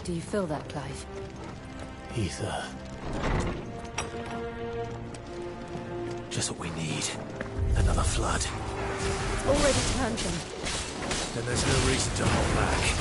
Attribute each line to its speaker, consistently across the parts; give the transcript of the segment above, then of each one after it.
Speaker 1: Do you feel that, Clive?
Speaker 2: Ether. Just what we need. Another flood.
Speaker 1: It's already turned them.
Speaker 2: Then there's no reason to hold back.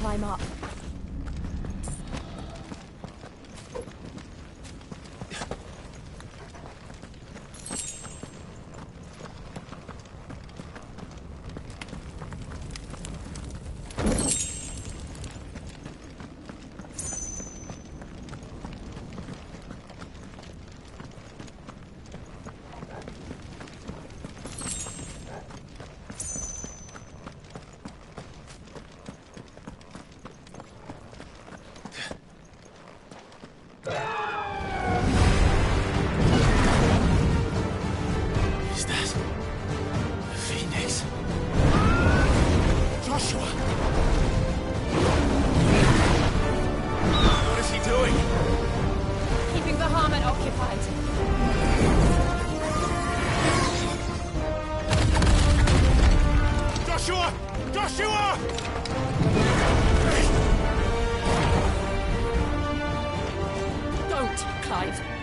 Speaker 1: Climb up.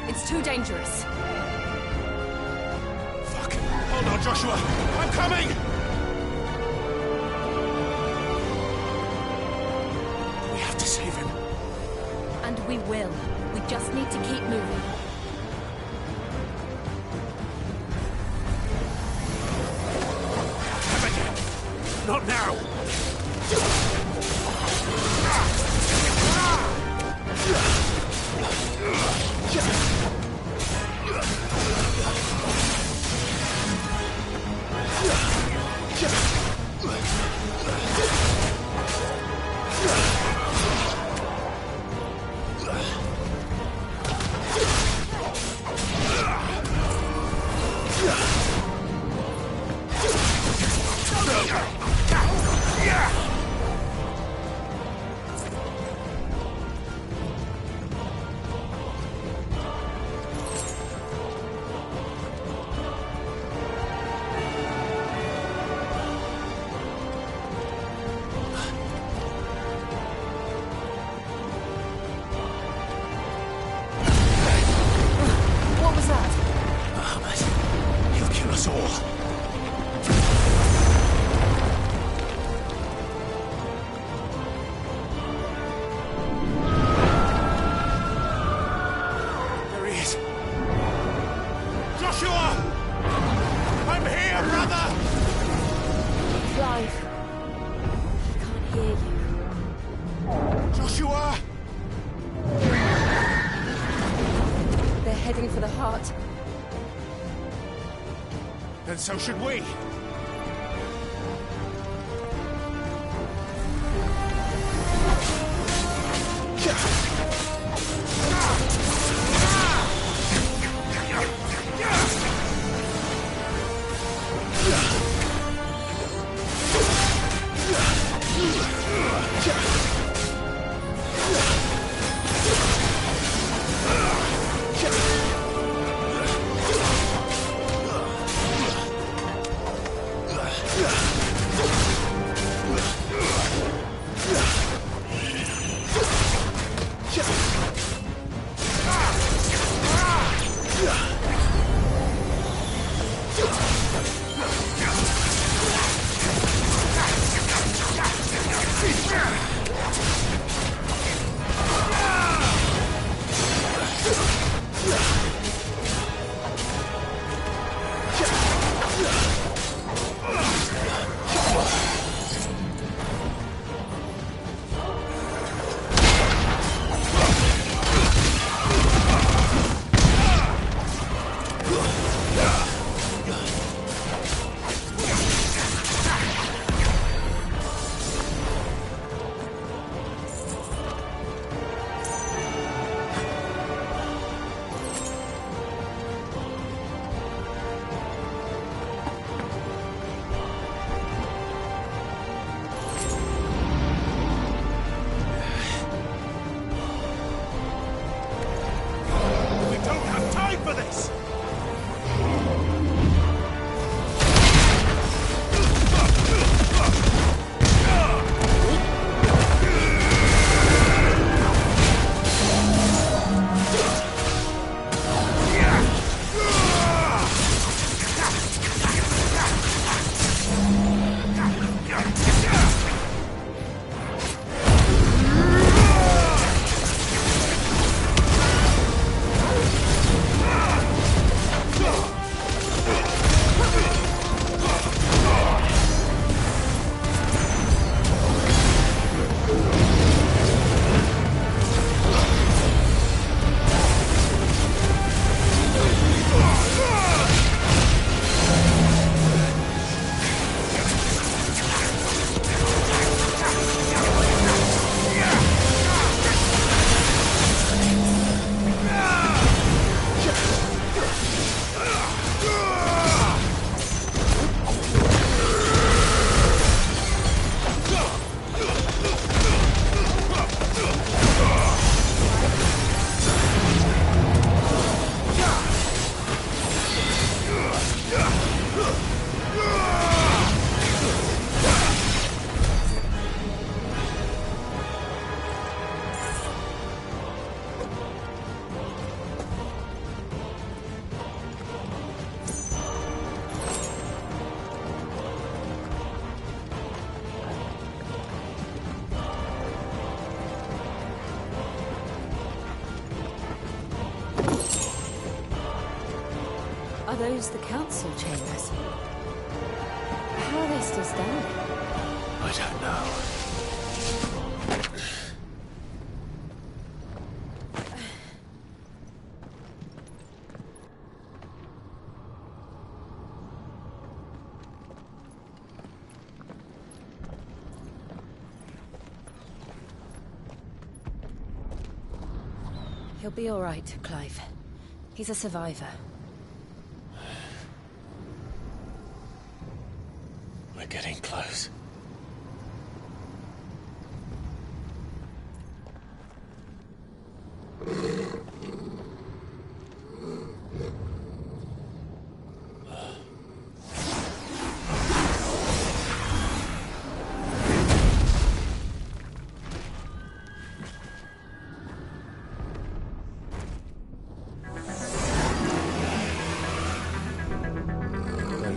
Speaker 1: It's too dangerous.
Speaker 2: Fuck. Hold on, Joshua. I'm coming! We have to save him.
Speaker 1: And we will. We just need to keep moving.
Speaker 2: Not now!
Speaker 1: heading for the heart.
Speaker 3: Then so should we.
Speaker 1: Are those the council chambers? How are they still standing?
Speaker 2: I don't know.
Speaker 1: He'll be all right, Clive. He's a survivor.
Speaker 2: We're getting close.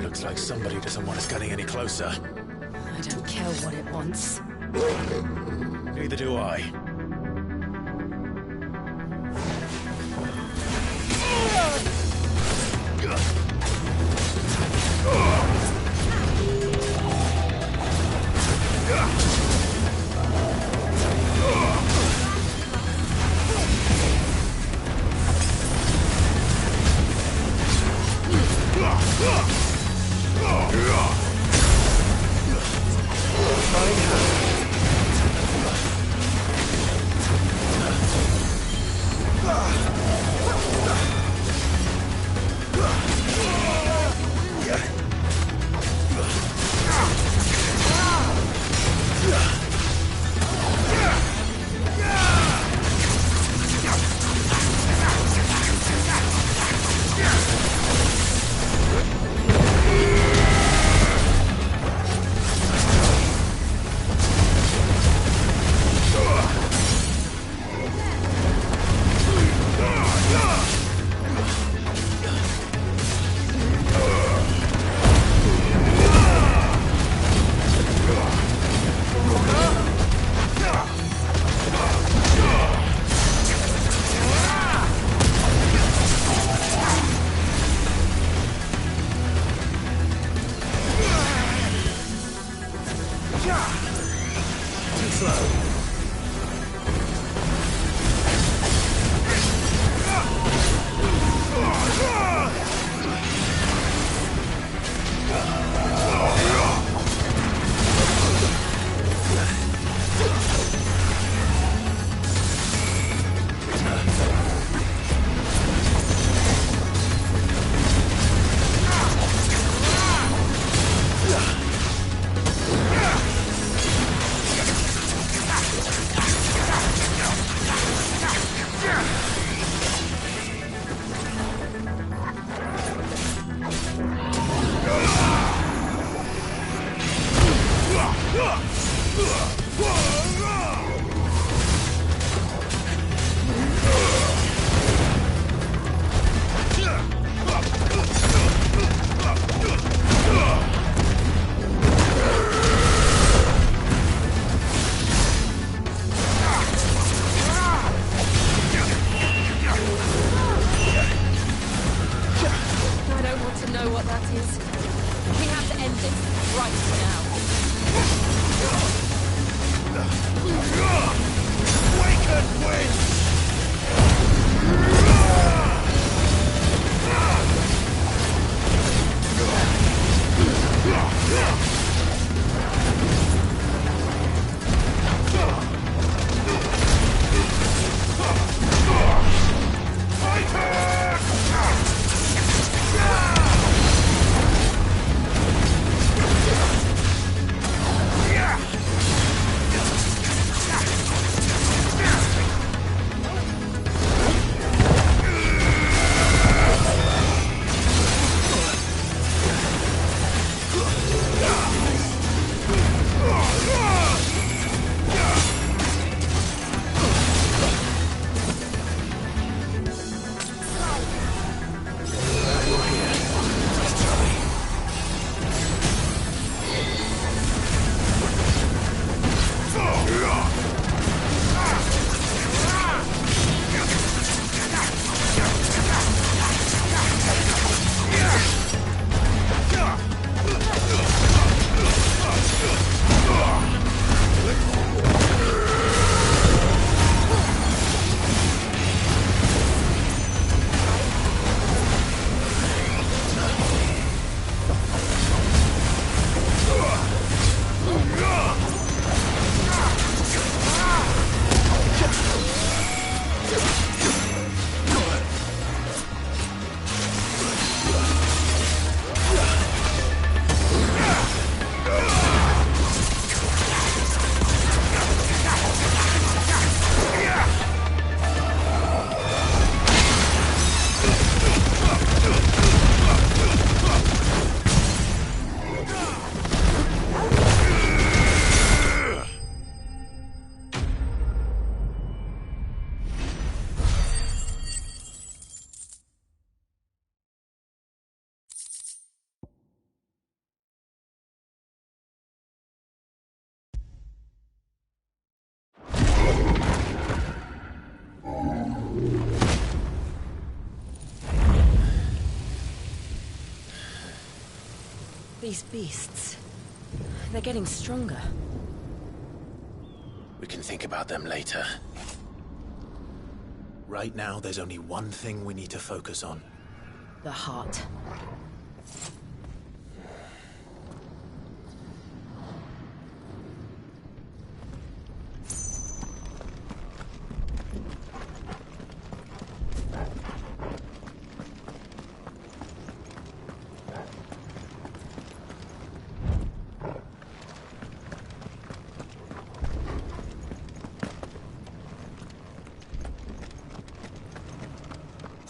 Speaker 2: Looks like somebody doesn't want us getting any closer.
Speaker 1: I don't care what it wants.
Speaker 2: Neither do I.
Speaker 1: These beasts... they're getting stronger.
Speaker 2: We can think about them later.
Speaker 4: Right now, there's only one thing we need to focus on.
Speaker 1: The heart.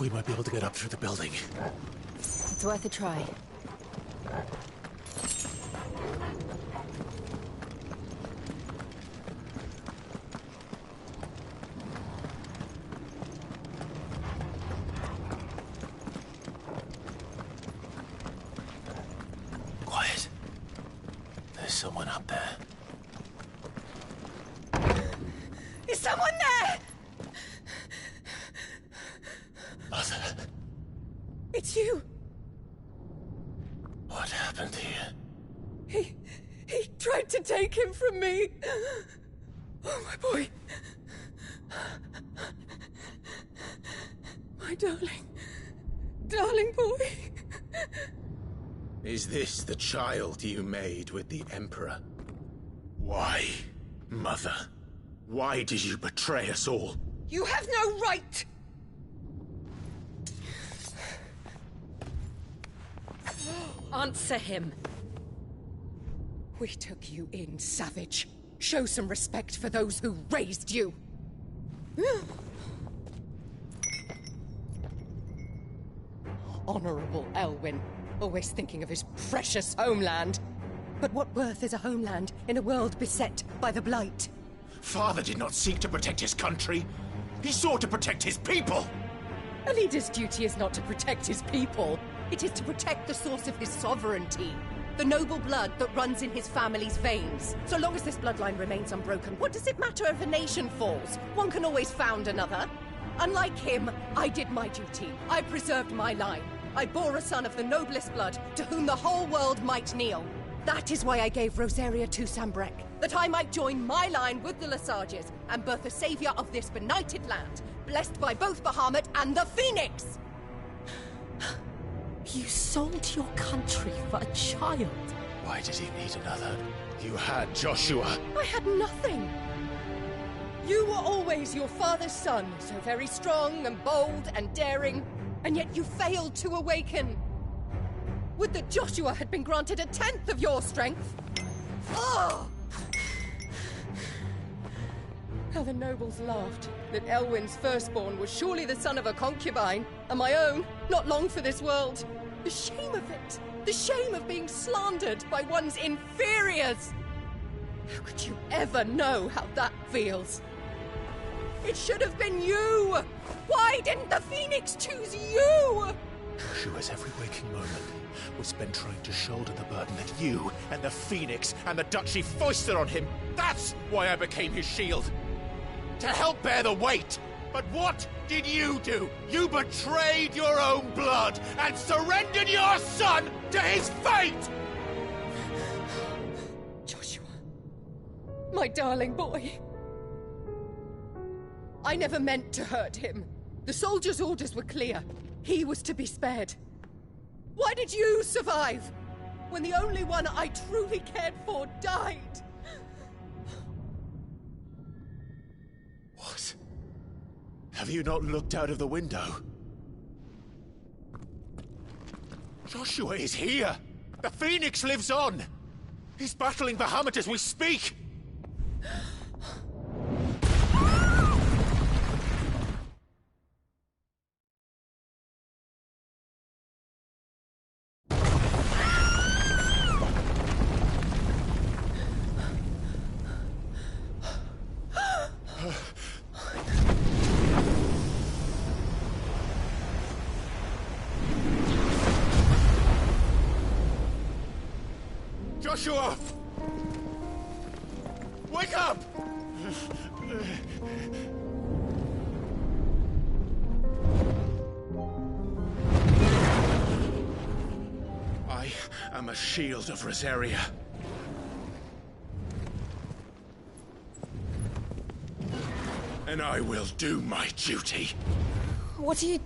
Speaker 2: We might be able to get up through the building.
Speaker 1: It's worth a try.
Speaker 2: Quiet. There's someone up there.
Speaker 1: Is someone there?
Speaker 2: Mother,
Speaker 1: It's you.
Speaker 2: what happened here?
Speaker 1: He tried to take him from me. Oh, my boy. My darling boy.
Speaker 3: Is this the child you made with the Emperor? Why, Mother? Why did you betray us all?
Speaker 1: You have no right. Answer him.
Speaker 4: We took you in, savage. Show some respect for those who raised you. Honorable Elwyn, always thinking of his precious homeland. But what worth is a homeland in a world beset by the Blight?
Speaker 3: Father did not seek to protect his country. He sought to protect his people.
Speaker 4: A leader's duty is not to protect his people. It is to protect the source of his sovereignty. The noble blood that runs in his family's veins. So long as this bloodline remains unbroken, what does it matter if a nation falls? One can always found another. Unlike him, I did my duty. I preserved my line. I bore a son of the noblest blood, to whom the whole world might kneel. That is why I gave Rosaria to Sambrek, that I might join my line with the Lesages and birth a savior of this benighted land, blessed by both Bahamut and the Phoenix!
Speaker 1: You sold your country for a child.
Speaker 2: Why did he need another?
Speaker 3: You had Joshua.
Speaker 4: I had nothing. You were always your father's son, so very strong and bold and daring, and yet you failed to awaken. Would that Joshua had been granted 1/10 of your strength? Oh! How the nobles laughed that Elwyn's firstborn was surely the son of a concubine, and my own, not long for this world. The shame of it! The shame of being slandered by one's inferiors! How could you ever know how that feels? It should have been you! Why didn't the Phoenix choose you?
Speaker 3: Joshua's every waking moment was spent trying to shoulder the burden that you and the Phoenix and the Duchy foisted on him. That's why I became his shield. To help bear the weight. But what did you do? You betrayed your own blood and surrendered your son to his fate!
Speaker 4: Joshua, my darling boy. I never meant to hurt him. The soldiers' orders were clear. He was to be spared. Why did you survive when the only one I truly cared for died?
Speaker 3: What? Have you not looked out of the window? Joshua is here! The Phoenix lives on! He's battling Bahamut as we speak! Joshua! Wake up! I am a shield of Rosaria. And I will do my duty.
Speaker 1: What are you...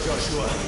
Speaker 3: Joshua.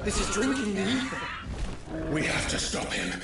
Speaker 5: This is drinking the ether.
Speaker 3: We have to stop him.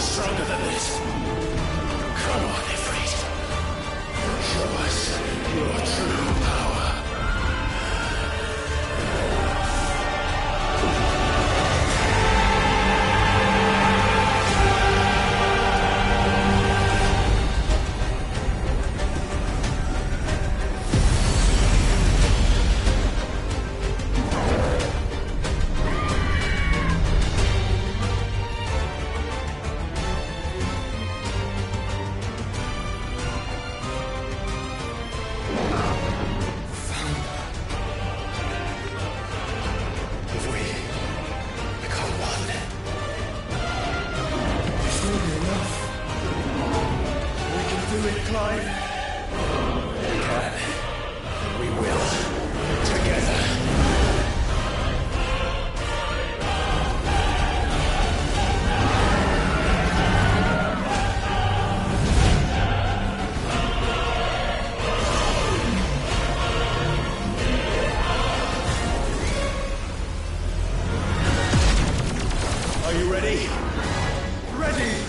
Speaker 3: Stronger than this. Come on, Ifrit. Show us your true power. Are you ready? Ready!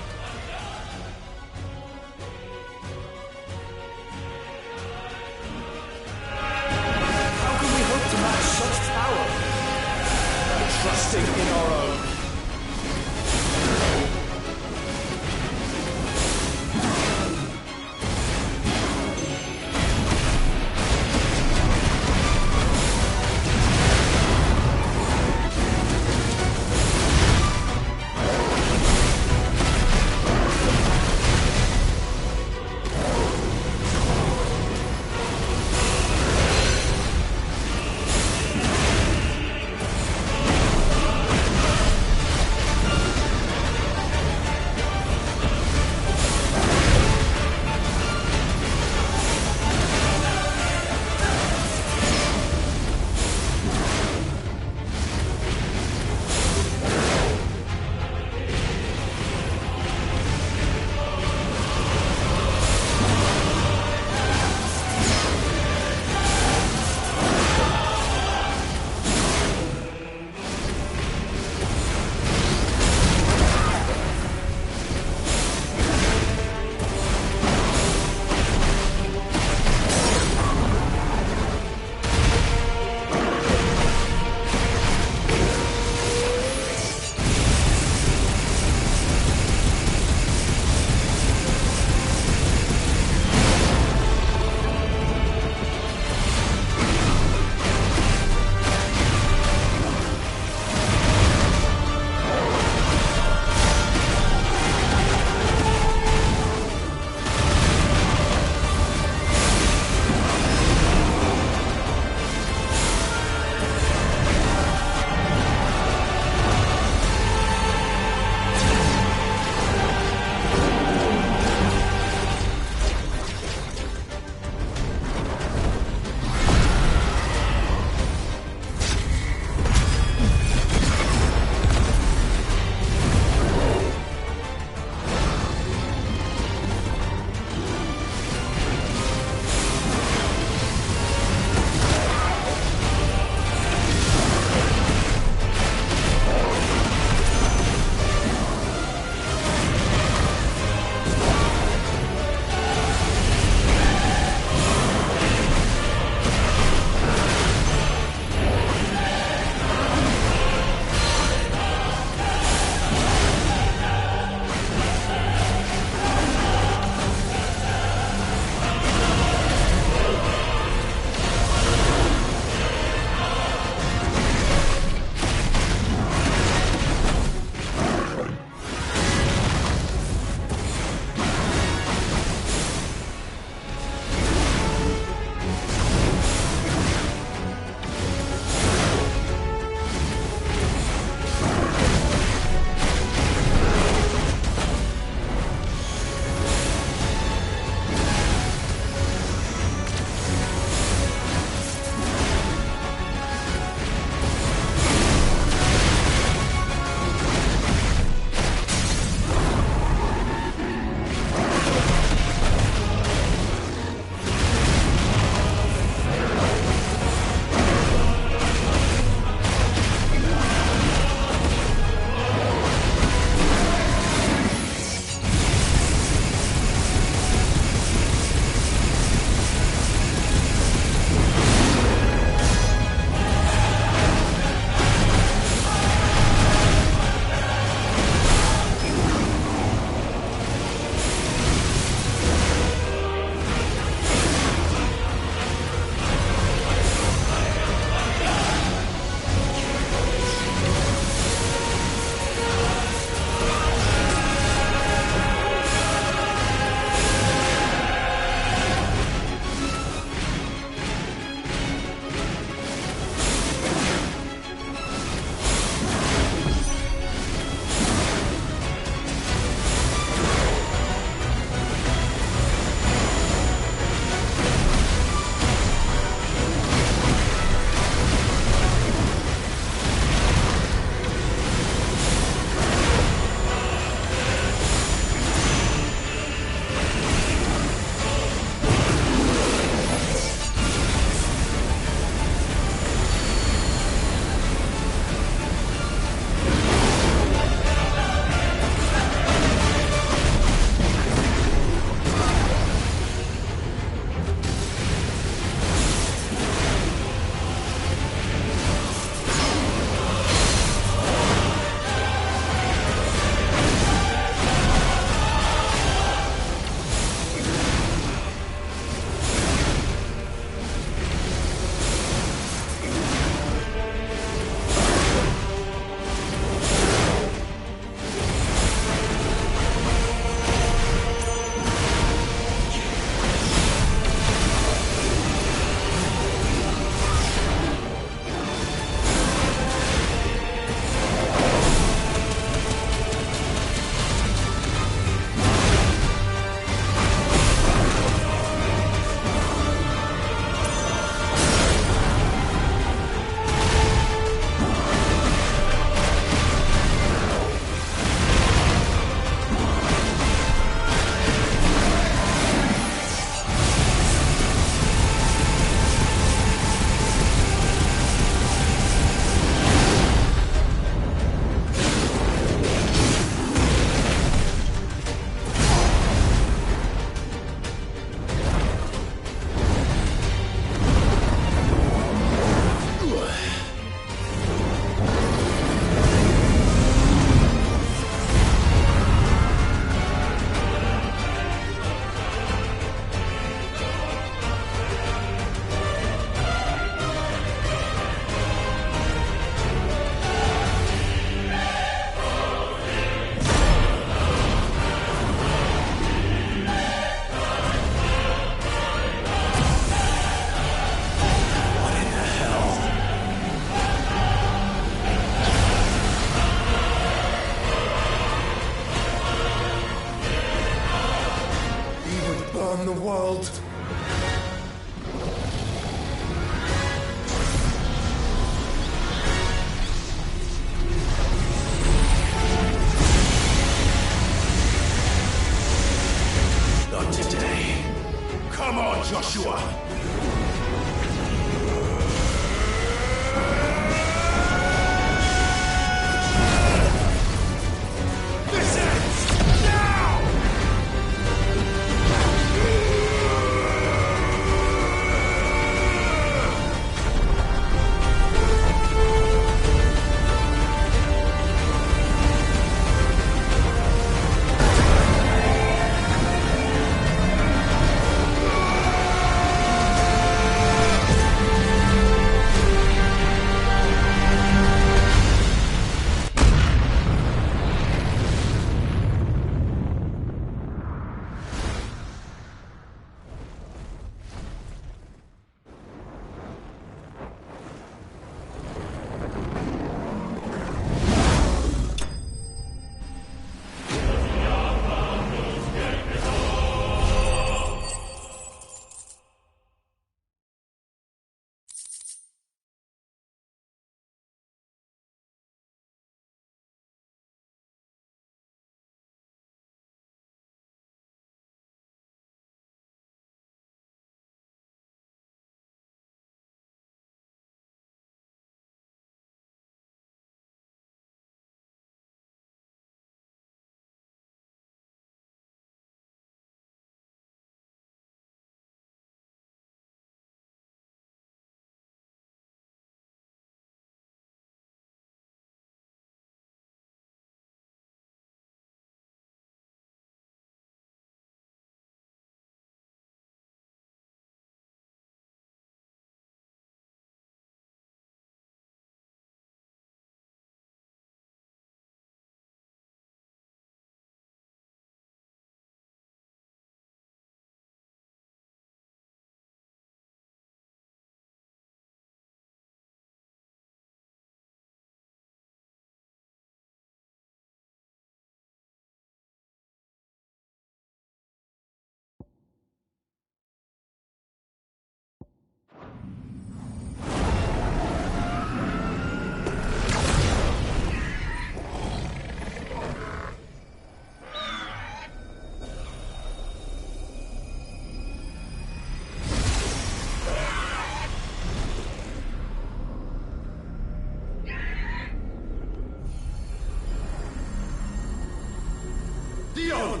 Speaker 3: Dion!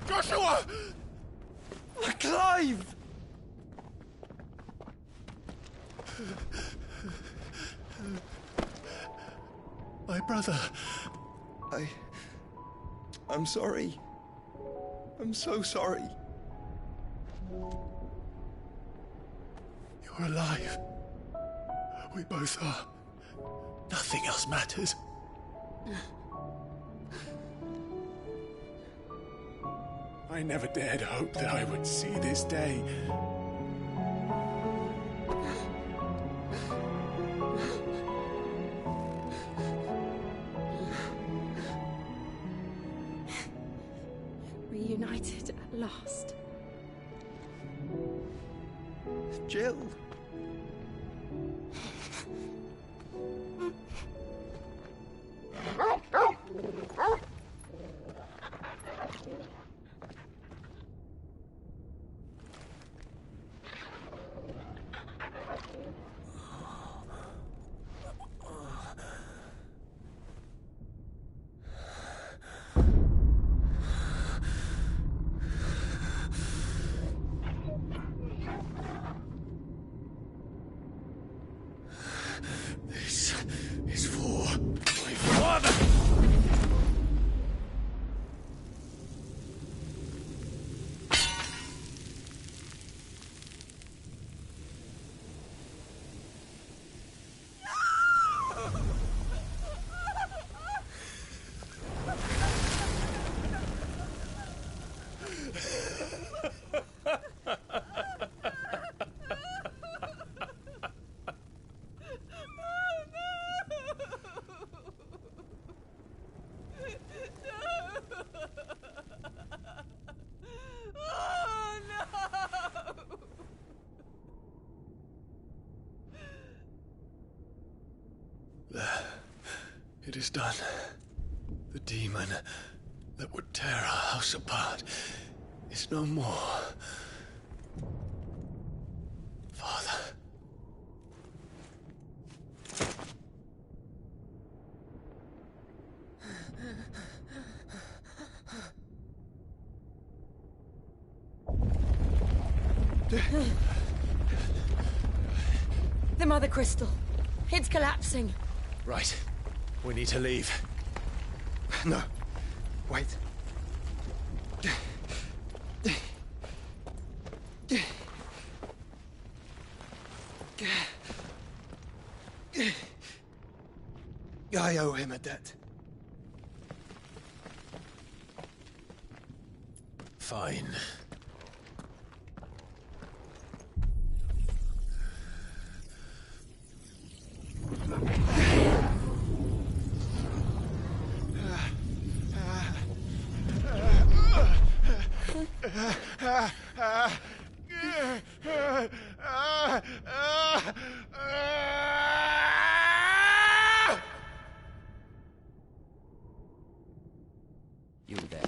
Speaker 3: Joshua!
Speaker 2: Clive!
Speaker 3: My brother.
Speaker 2: I'm sorry. I'm so sorry.
Speaker 3: You're alive. We both are. Nothing else matters. I never dared hope that I would see this day.
Speaker 1: Reunited at last.
Speaker 2: Jill.
Speaker 5: It is done. The demon that would tear our house apart is no more. Father.
Speaker 1: The Mother Crystal. It's collapsing.
Speaker 5: Right. We need to leave.
Speaker 6: No. Wait. I owe him a debt.
Speaker 5: Fine.
Speaker 2: You there.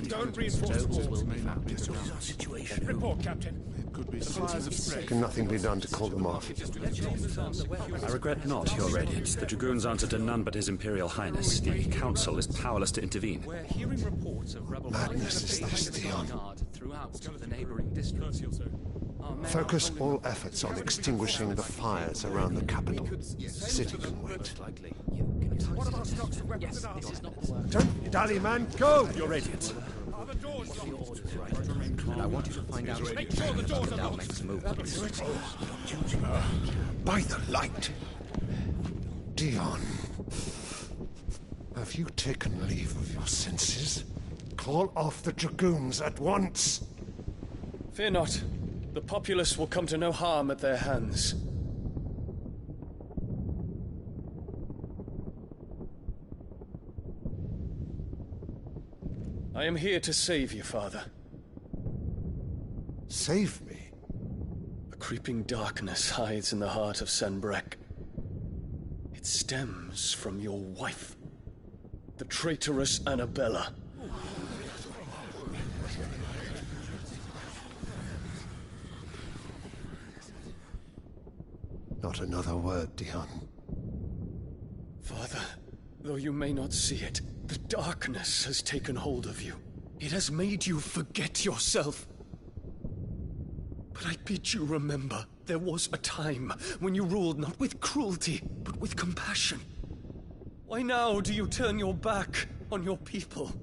Speaker 3: Don't reinforce the walls.
Speaker 2: Situation.
Speaker 3: Report, Captain.
Speaker 7: Can nothing be done to call them off?
Speaker 8: I regret not, Your Radiance. The Dragoons answer to none but His Imperial Highness. The Council is powerless to intervene.
Speaker 2: We're hearing reports of rebel
Speaker 7: Madness is this, Dion.
Speaker 2: throughout the neighboring districts.
Speaker 7: Focus all efforts on extinguishing the fires around the capital. The city can wait.
Speaker 6: Don't dally, man. Go!
Speaker 8: Your Radiance.
Speaker 2: And I want you to find out
Speaker 3: Make sure the doors are locked.
Speaker 2: Dalmek's movements.
Speaker 7: By the light! Dion, have you taken leave of your senses? Call off the Dragoons at once!
Speaker 5: Fear not. The populace will come to no harm at their hands. I am here to save you, Father.
Speaker 7: Save me?
Speaker 5: A creeping darkness hides in the heart of Sanbreque. It stems from your wife, the traitorous Annabella.
Speaker 7: Not another word, Dion.
Speaker 5: Father, though you may not see it, the darkness has taken hold of you. It has made you forget yourself. But I bid you remember, there was a time when you ruled not with cruelty, but with compassion. Why now do you turn your back on your people?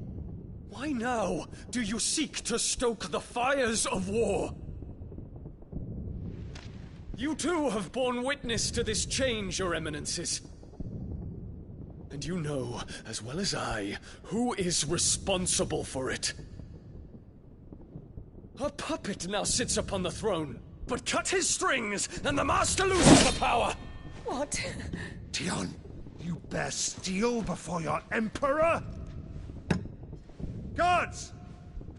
Speaker 5: Why now do you seek to stoke the fires of war? You too have borne witness to this change, Your Eminences. And you know, as well as I, who is responsible for it. A puppet now sits upon the throne, but cut his strings, and the master loses the power!
Speaker 1: What?
Speaker 7: Dion, you bear steel before your Emperor?
Speaker 6: Guards!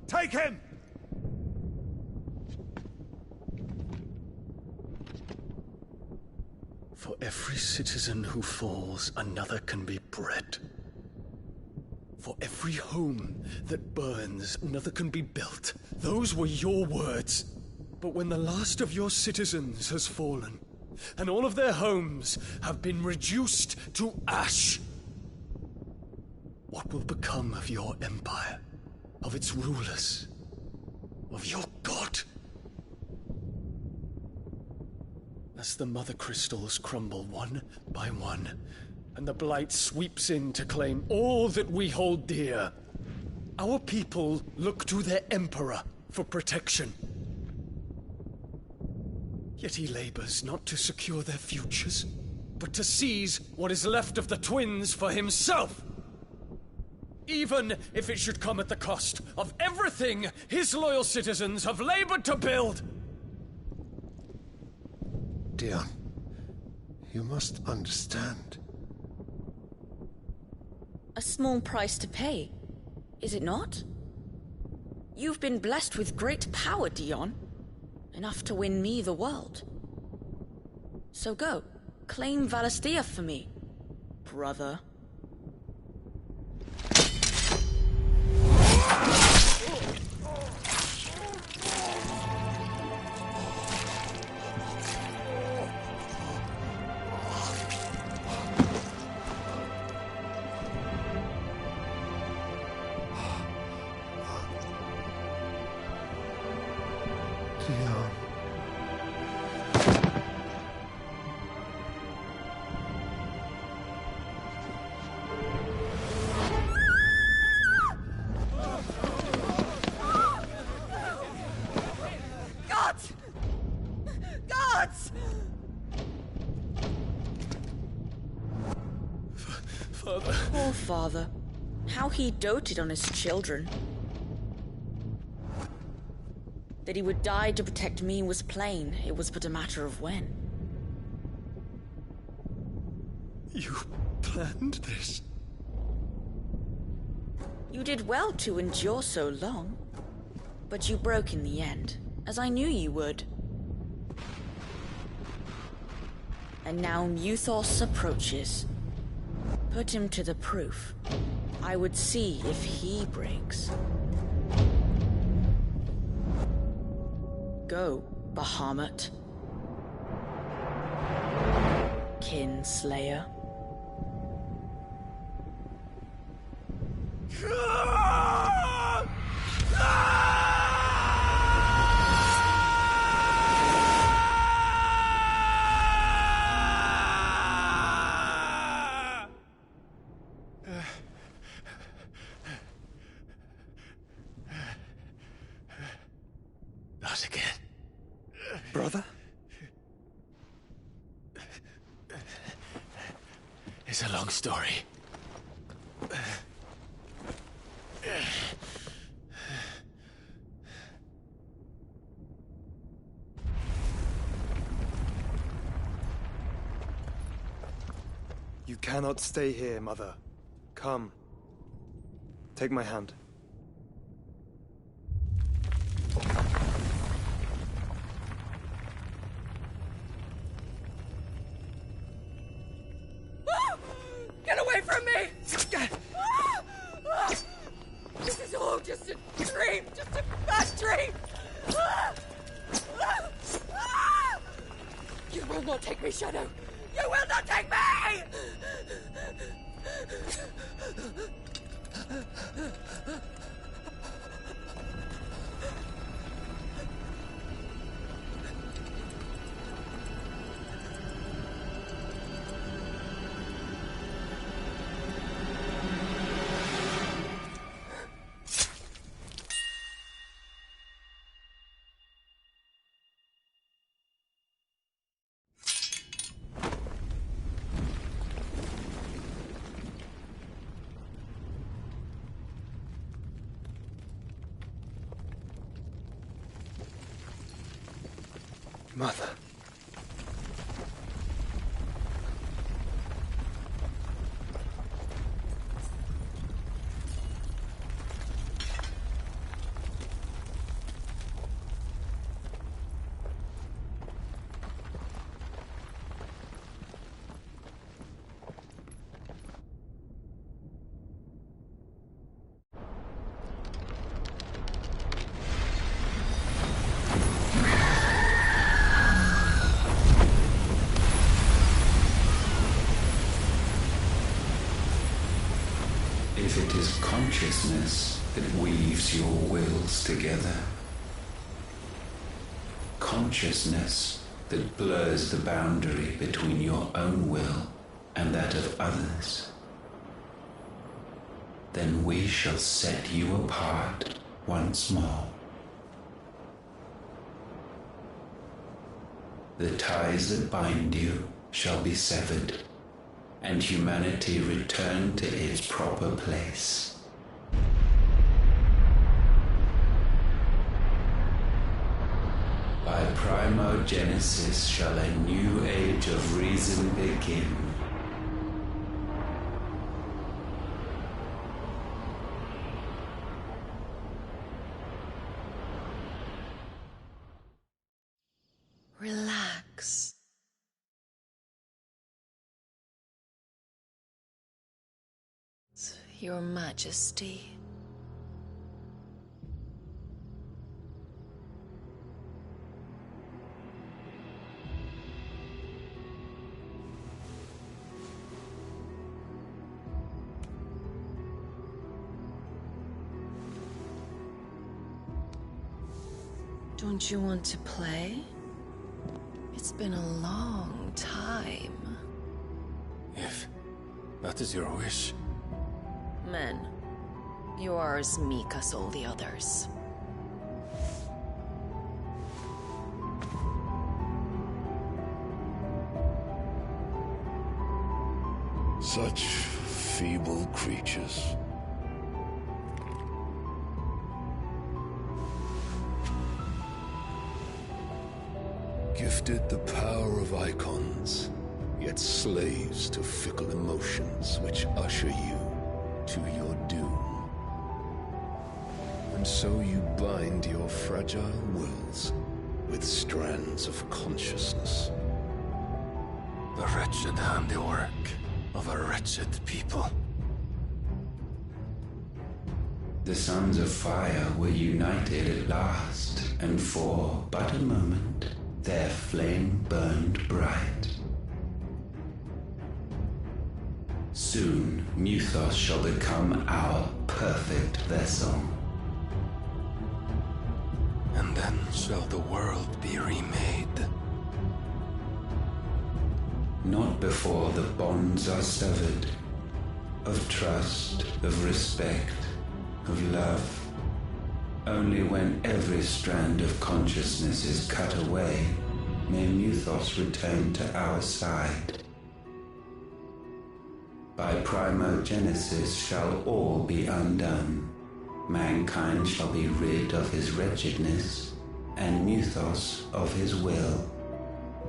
Speaker 6: Take him!
Speaker 5: For every citizen who falls, another can be bred. For every home that burns, another can be built. Those were your words. But when the last of your citizens has fallen, and all of their homes have been reduced to ash, what will become of your empire, of its rulers, of your god? As the Mother Crystals crumble one by one, and the Blight sweeps in to claim all that we hold dear, our people look to their Emperor for protection. Yet he labors not to secure their futures, but to seize what is left of the twins for himself! Even if it should come at the cost of everything his loyal citizens have labored to build!
Speaker 7: Dion, you must understand.
Speaker 9: A small price to pay, is it not? You've been blessed with great power, Dion. Enough to win me the world. So go. Claim Valisthea for me, brother.
Speaker 7: Dion.
Speaker 4: Gods! Gods!
Speaker 5: Father.
Speaker 9: Poor father. How he doted on his children. That he would die to protect me was plain. It was but a matter of when.
Speaker 5: You planned this?
Speaker 9: You did well to endure so long. But you broke in the end, as I knew you would. And now Muthos approaches. Put him to the proof. I would see if he breaks. Go, Bahamut. Kinslayer.
Speaker 2: Not again.
Speaker 6: Brother?
Speaker 2: It's a long story.
Speaker 6: You cannot stay here, Mother. Come. Take my hand.
Speaker 4: Get away from me! This is all just a dream, just a bad dream! You will not take me, Shadow! You will not take me!
Speaker 6: Mother.
Speaker 10: If it is consciousness that weaves your wills together, consciousness that blurs the boundary between your own will and that of others, then we shall set you apart once more. The ties that bind you shall be severed, and humanity return to its proper place. By primogenesis shall a new age of reason begin.
Speaker 1: Relax.
Speaker 11: Your Majesty. Don't you want to play? It's been a long time.
Speaker 2: If that is your wish.
Speaker 11: Men, you are as meek as all the others.
Speaker 12: Such feeble creatures. Gifted the power of icons, yet slaves to fickle emotions which usher you to your doom. And so you bind your fragile wills with strands of consciousness.
Speaker 2: The wretched handiwork of a wretched people.
Speaker 10: The Sons of Fire were united at last, and for but a moment, their flame burned bright. Soon, Muthos shall become our perfect vessel.
Speaker 2: And then shall the world be remade.
Speaker 10: Not before the bonds are severed, of trust, of respect, of love. Only when every strand of consciousness is cut away, may Muthos return to our side. By primogenesis shall all be undone. Mankind shall be rid of his wretchedness, and Muthos of his will.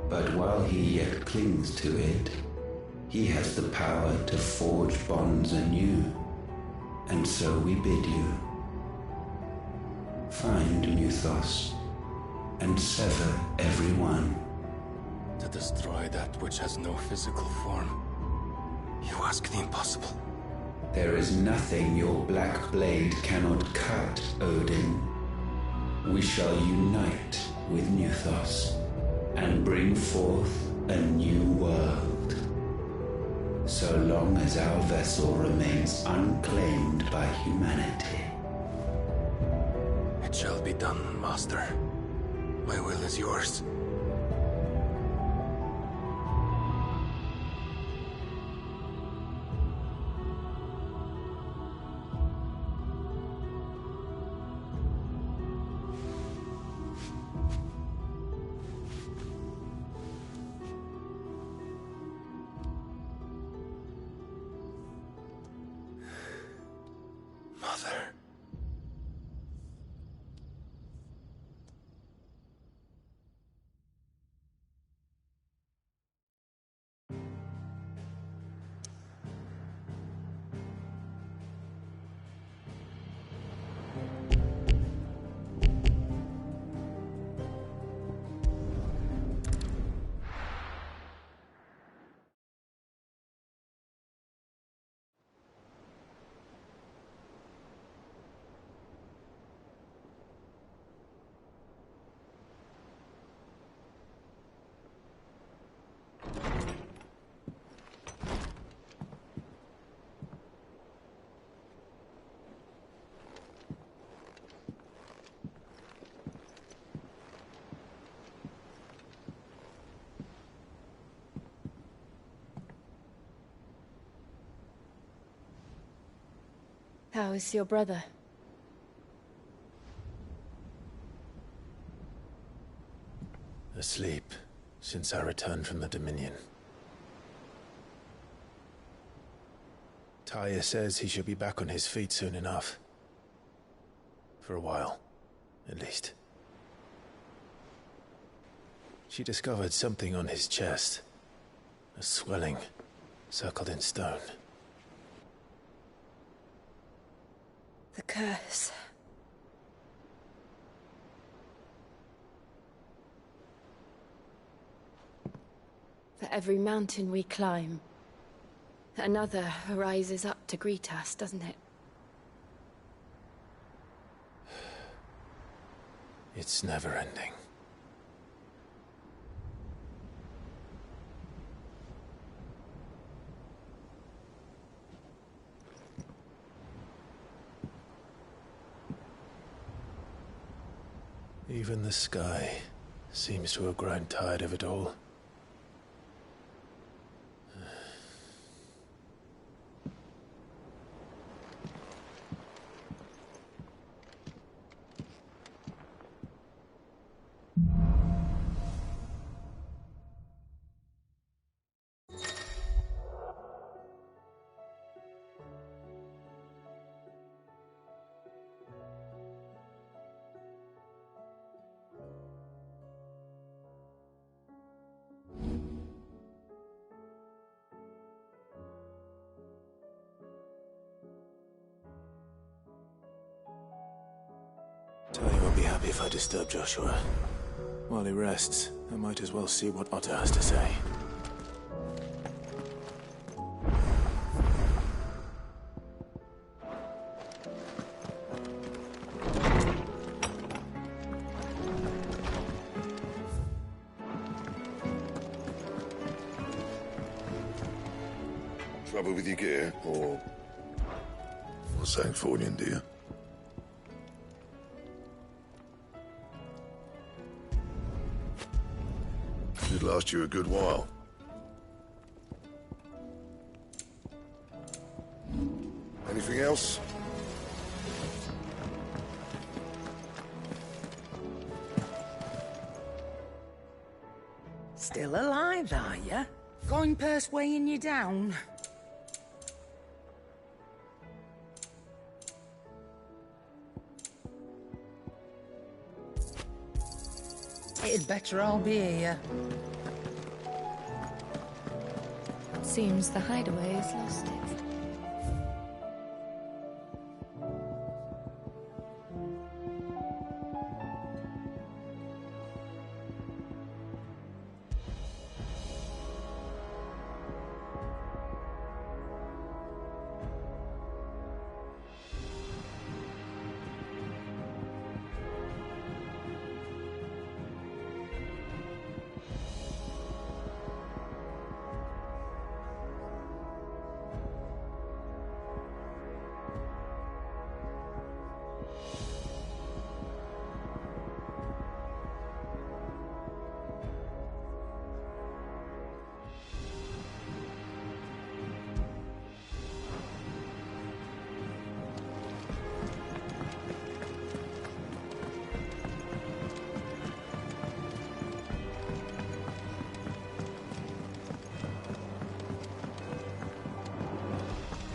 Speaker 10: But while he yet clings to it, he has the power to forge bonds anew. And so we bid you, find Muthos, and sever every one.
Speaker 2: To destroy that which has no physical form. You ask the impossible.
Speaker 10: There is nothing your black blade cannot cut, Odin. We shall unite with Muthos, and bring forth a new world. So long as our vessel remains unclaimed by humanity.
Speaker 2: It shall be done, Master. My will is yours. Mother.
Speaker 1: How is your brother?
Speaker 3: Asleep since I returned from the Dominion. Taya says he should be back on his feet soon enough. For a while, at least. She discovered something on his chest. A swelling, circled in stone.
Speaker 1: The curse. For every mountain we climb, Another rises up to greet us, doesn't it?
Speaker 12: It's never ending. Even the sky seems to have grown tired of it all.
Speaker 13: Tell you I'll be happy if I disturb Joshua. While he rests, I might as well see what Otto has to say.
Speaker 14: Trouble with your gear, or something falling, do you? Should last you a good while. Anything else?
Speaker 15: Still alive, are ya? Coin purse weighing you down? It'd better all be here.
Speaker 1: Seems the hideaway has lost it.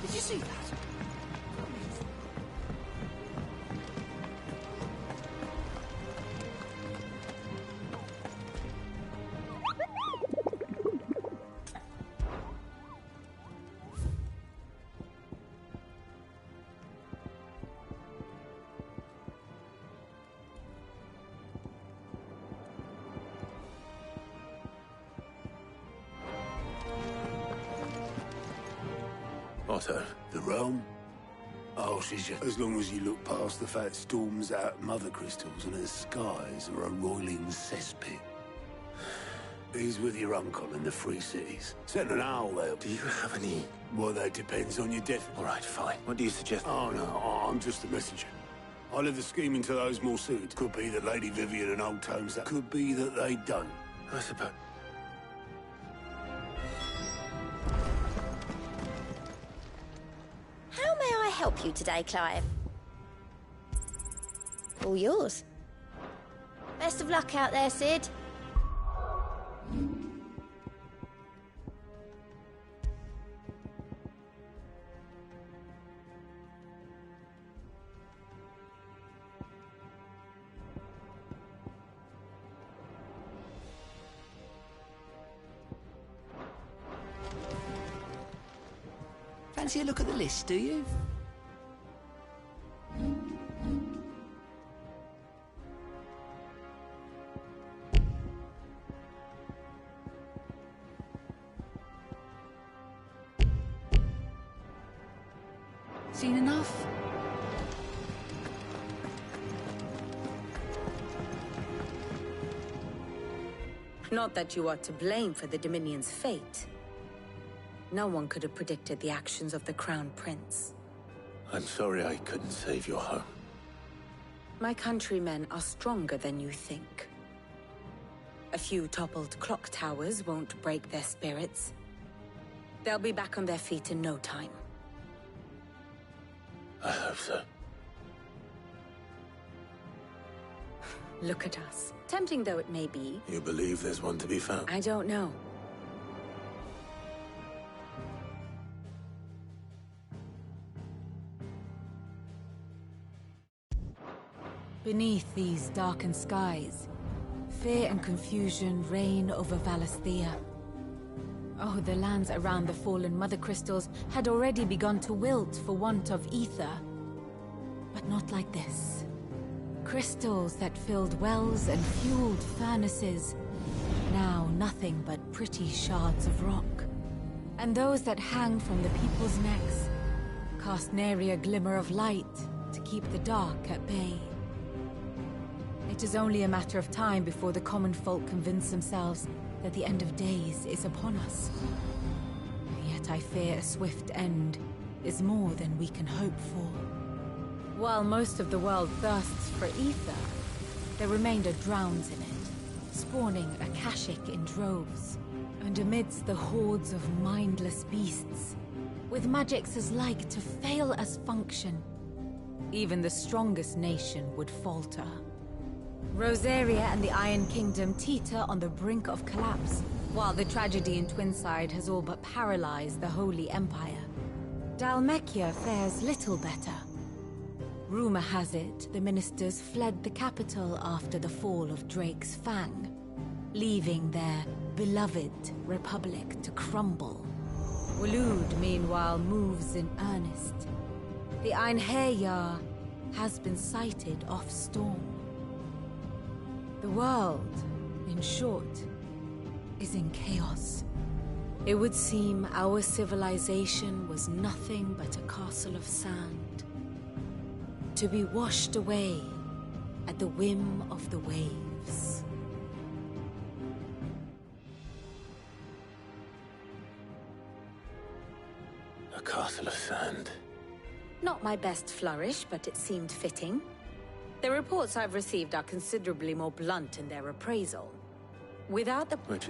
Speaker 15: Did you see that?
Speaker 13: Otto,
Speaker 16: The realm? Oh, she's just... As long as you look past the fact storms out mother crystals and her skies are a roiling cesspit. He's with your uncle in the Free Cities. Sent an owl there.
Speaker 13: do you have any...
Speaker 16: Well, that depends on your death.
Speaker 13: All right, fine. What do you suggest?
Speaker 16: Oh, no, I'm just a messenger. I leave the scheming to those more suited. Could be that Lady Vivian and Old Tomes that. Could be that they don't.
Speaker 13: I suppose...
Speaker 17: How may I help you today, Clive? All yours. Best of luck out there, Sid.
Speaker 15: Fancy a look at the list, do you?
Speaker 11: Seen enough?
Speaker 9: Not that you are to blame for the Dominion's fate. No one could have predicted the actions of the Crown Prince.
Speaker 16: I'm sorry I couldn't save your home.
Speaker 9: My countrymen are stronger than you think. A few toppled clock towers won't break their spirits. They'll be back on their feet in no time.
Speaker 16: I hope so.
Speaker 9: Look at us. Tempting though it may be.
Speaker 16: You believe there's one to be found?
Speaker 9: I don't know.
Speaker 11: Beneath these darkened skies, fear and confusion reign over Valisthea. Oh, the lands around the fallen Mother Crystals had already begun to wilt for want of ether. But not like this. Crystals that filled wells and fueled furnaces. Now nothing but pretty shards of rock. And those that hang from the people's necks cast nary a glimmer of light to keep the dark at bay. It is only a matter of time before the common folk convince themselves that the end of days is upon us. Yet I fear a swift end is more than we can hope for. While most of the world thirsts for ether, the remainder drowns in it, spawning Akashic in droves. And amidst the hordes of mindless beasts, with magics as like to fail as function, even the strongest nation would falter. Rosaria and the Iron Kingdom teeter on the brink of collapse, while the tragedy in Twinside has all but paralyzed the Holy Empire. Dalmekia fares little better. Rumor has it the ministers fled the capital after the fall of Drake's Fang, leaving their beloved republic to crumble. Waloed, meanwhile, moves in earnest. The Einherjar has been sighted off-storm. The world, in short, is in chaos. It would seem our civilization was nothing but a castle of sand, to be washed away at the whim of the waves.
Speaker 16: A castle of sand.
Speaker 9: Not my best flourish, but it seemed fitting. The reports I've received are considerably more blunt in their appraisal. Without the but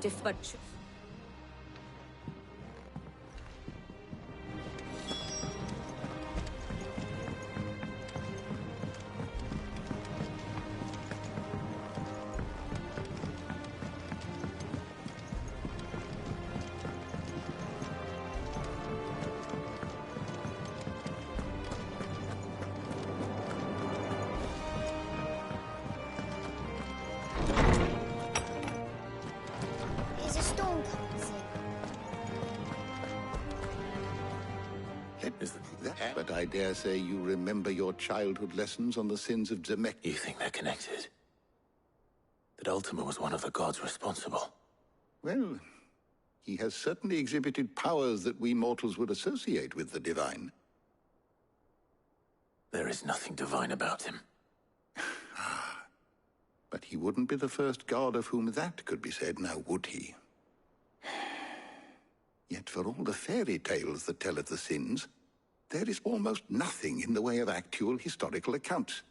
Speaker 14: But I dare say you remember your childhood lessons on the sins of Zemek.
Speaker 16: You think they're connected? That Ultima was one of the gods responsible?
Speaker 14: Well, he has certainly exhibited powers that we mortals would associate with the divine.
Speaker 16: There is nothing divine about him.
Speaker 14: But he wouldn't be the first god of whom that could be said, now would he? Yet for all the fairy tales that tell of the sins, there is almost nothing in the way of actual historical accounts.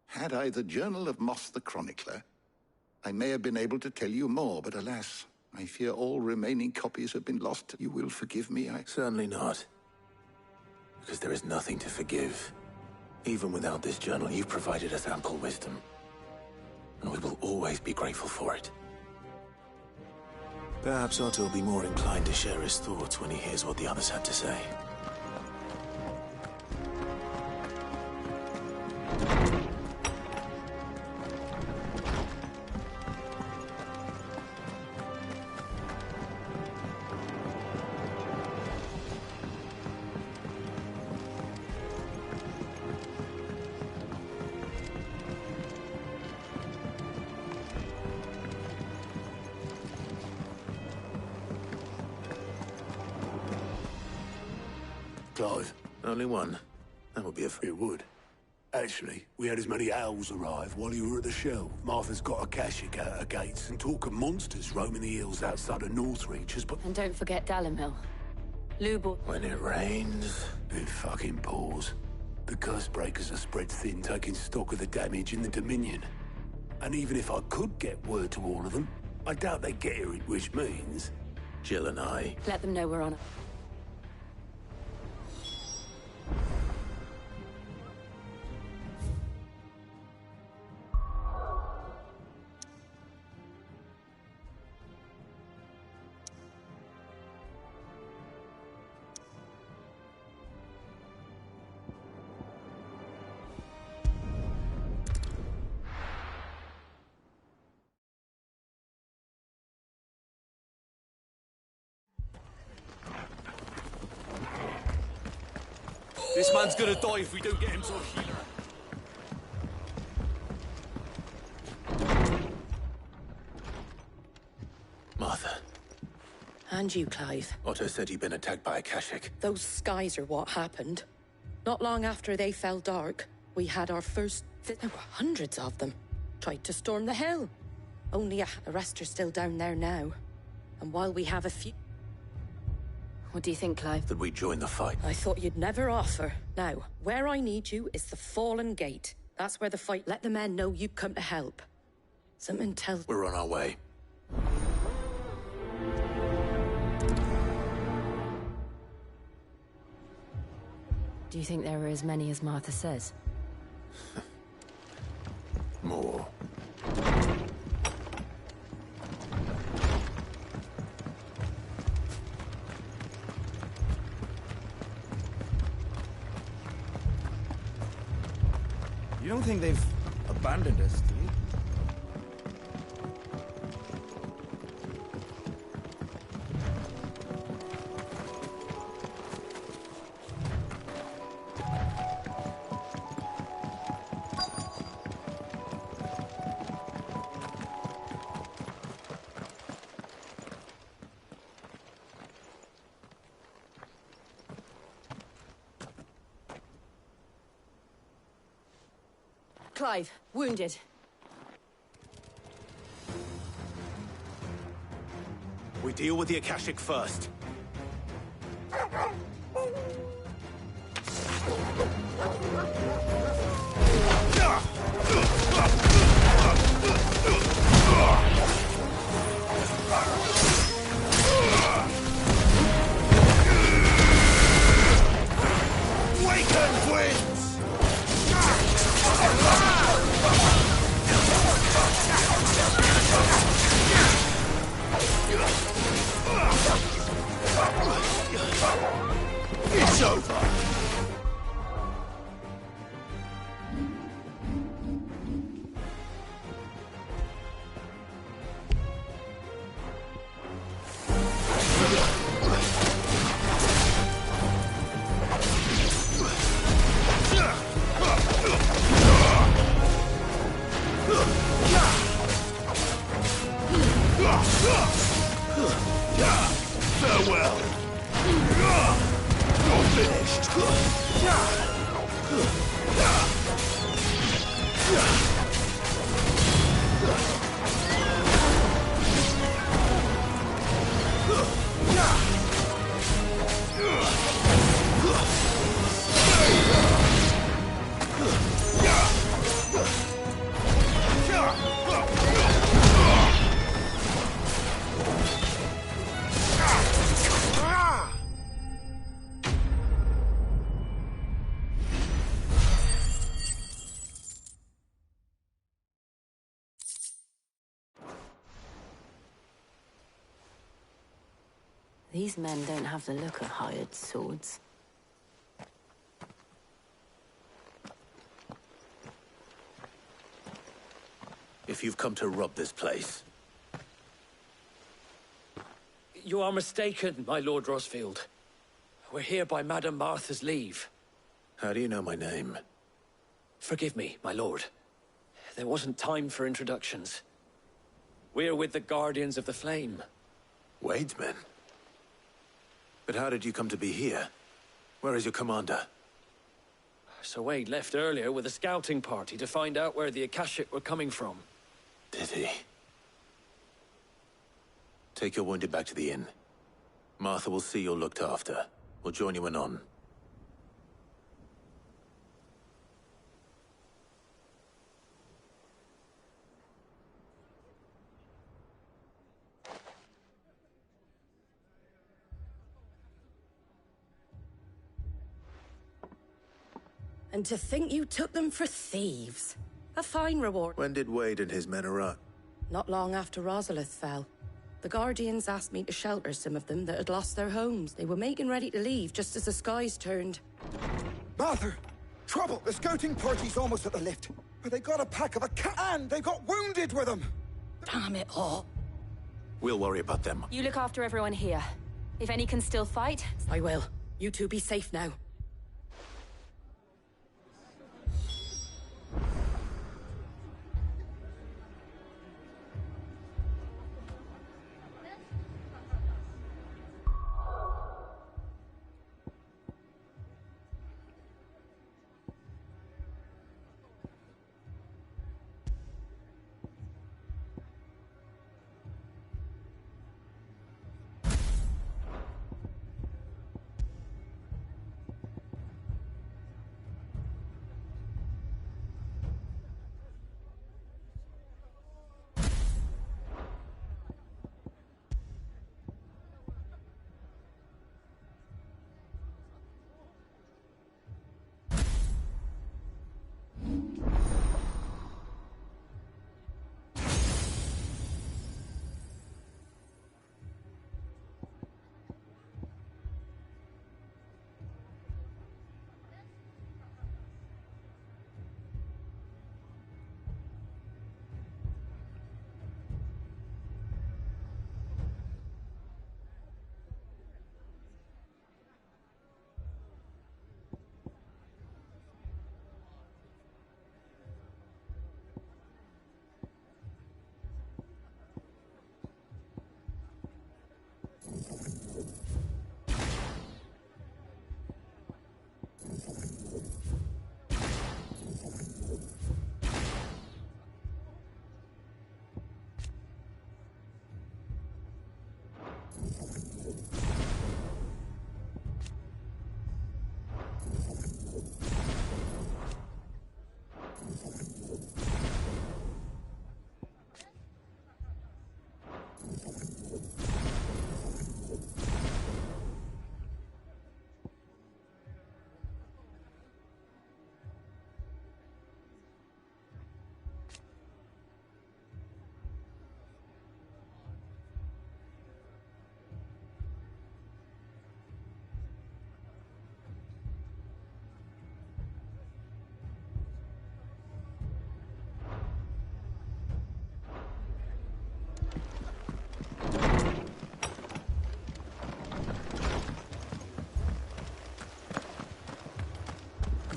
Speaker 14: Had I the Journal of Moss the Chronicler, I may have been able to tell you more, but alas, I fear all remaining copies have been lost. You will forgive me,
Speaker 16: Certainly not. Because there is nothing to forgive. Even without this journal, you've provided us ample wisdom. And we will always be grateful for it. Perhaps Otto will be more inclined to share his thoughts when he hears what the others had to say. Clive, only one.
Speaker 13: That would be
Speaker 16: It would. Actually, we had as many owls arrive while you were at the show. Martha's got a Kashik out her gates, and talk of monsters roaming the hills outside of Northreach has put...
Speaker 1: And don't forget Dalimil. Lubo...
Speaker 13: When it rains...
Speaker 16: It fucking pours. The curse breakers are spread thin, taking stock of the damage in the Dominion. And even if I could get word to all of them, I doubt they'd get here, which means...
Speaker 13: Jill and I...
Speaker 1: Let them know we're on it.
Speaker 5: This man's gonna die if we don't get him to a healer.
Speaker 13: Martha.
Speaker 4: And you, Clive.
Speaker 13: Otto said he'd been attacked by a Kashik.
Speaker 4: Those skies are what happened. Not long after they fell dark, we had our first... There were hundreds of them. Tried to storm the hill. Only the rest are still down there now. And while we have a few...
Speaker 1: What do you think, Clive?
Speaker 13: That we join the fight.
Speaker 4: I thought you'd never offer. Now, where I need you is the Fallen Gate. That's where the fight... Let the men know you've come to help. Something tells...
Speaker 13: We're on our way.
Speaker 1: Do you think there are as many as Martha says?
Speaker 13: More.
Speaker 18: You don't think they've abandoned us, do you?
Speaker 1: Clive, wounded.
Speaker 3: We deal with the Akashic first.
Speaker 16: Waken, twins! It's over! Farewell! You're finished!
Speaker 1: These men don't have the look of hired swords.
Speaker 13: If you've come to rob this place...
Speaker 19: You are mistaken, my Lord Rosfield. We're here by Madame Martha's leave.
Speaker 13: How do you know my name?
Speaker 19: Forgive me, my lord. There wasn't time for introductions. We're with the Guardians of the Flame.
Speaker 13: Wade's men? But how did you come to be here? Where is your commander?
Speaker 19: Sir Wade left earlier with a scouting party to find out where the Akashic were coming from.
Speaker 13: Did he? Take your wounded back to the inn. Martha will see you're looked after. We'll join you anon.
Speaker 4: And to think you took them for thieves. A fine reward.
Speaker 13: When did Wade and his men arrive?
Speaker 4: Not long after Rosalith fell. The Guardians asked me to shelter some of them that had lost their homes. They were making ready to leave just as the skies turned.
Speaker 18: Martha! Trouble! The scouting party's almost at the lift. But they got a pack of a cat and they got wounded with them!
Speaker 4: Damn it all.
Speaker 13: We'll worry about them.
Speaker 1: You look after everyone here. If any can still fight...
Speaker 4: I will. You two be safe now.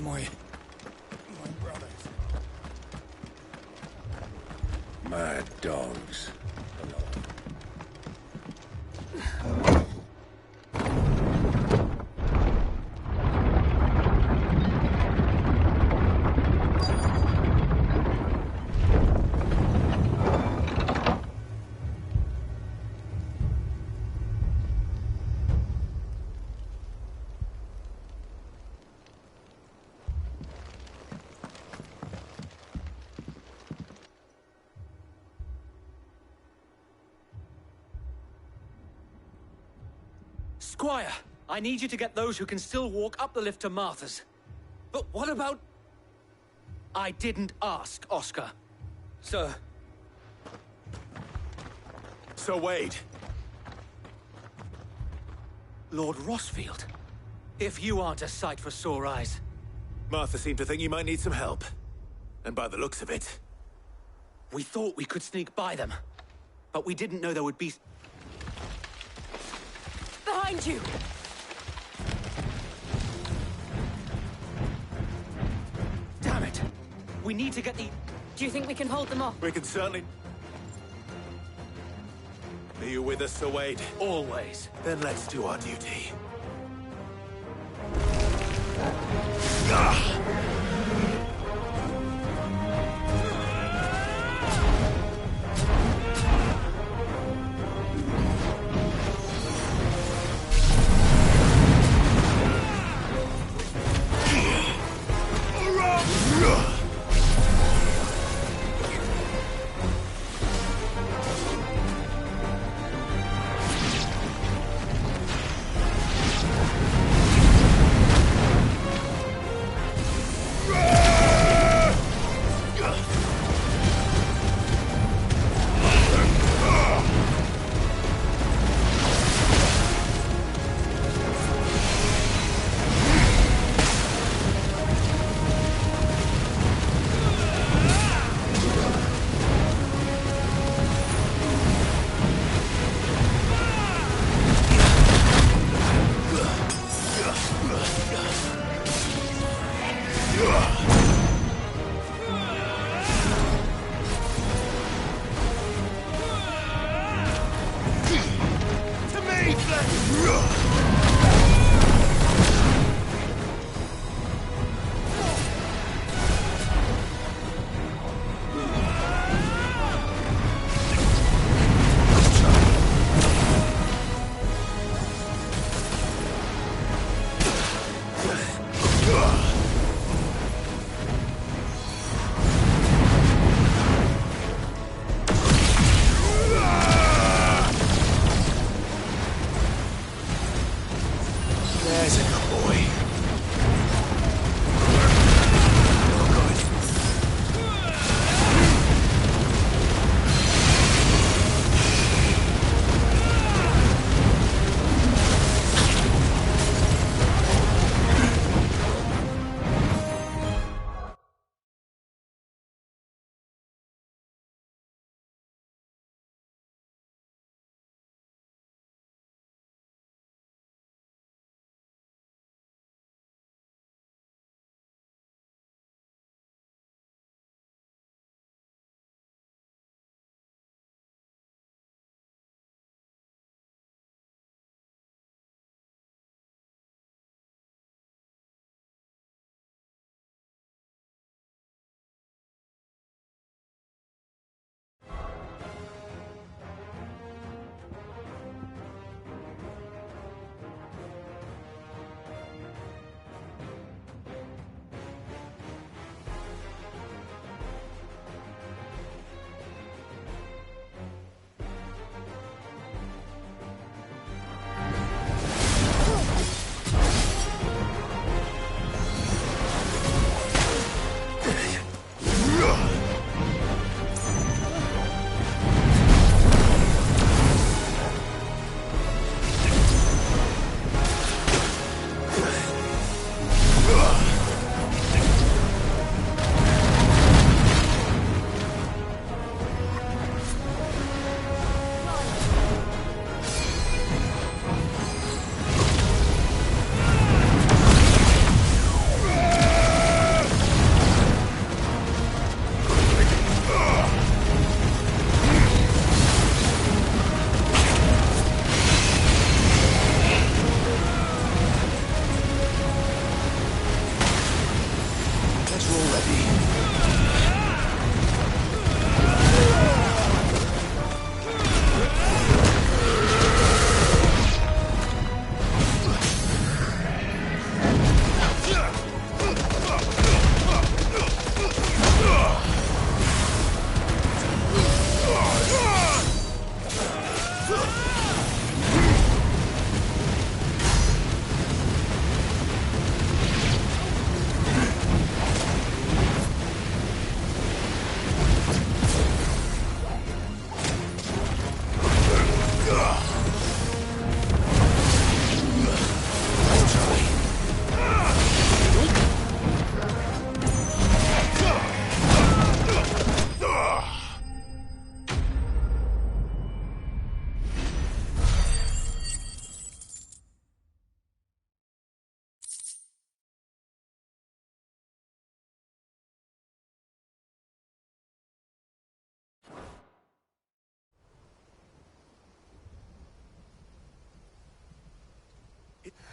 Speaker 18: My brothers.
Speaker 12: Mad dogs.
Speaker 19: Squire, I need you to get those who can still walk up the lift to Martha's. But what about... I didn't ask, Oscar. Sir.
Speaker 13: Sir Wade.
Speaker 19: Lord Rossfield. If you aren't a sight for sore eyes.
Speaker 13: Martha seemed to think you might need some help. And by the looks of it...
Speaker 19: We thought we could sneak by them. But we didn't know there would be...
Speaker 4: Behind you!
Speaker 19: Damn it! We need to get the...
Speaker 1: Do you think we can hold them off?
Speaker 13: We can certainly... Are you with us, Sir Wade?
Speaker 19: Always.
Speaker 13: Then let's do our duty.
Speaker 3: There's a good boy.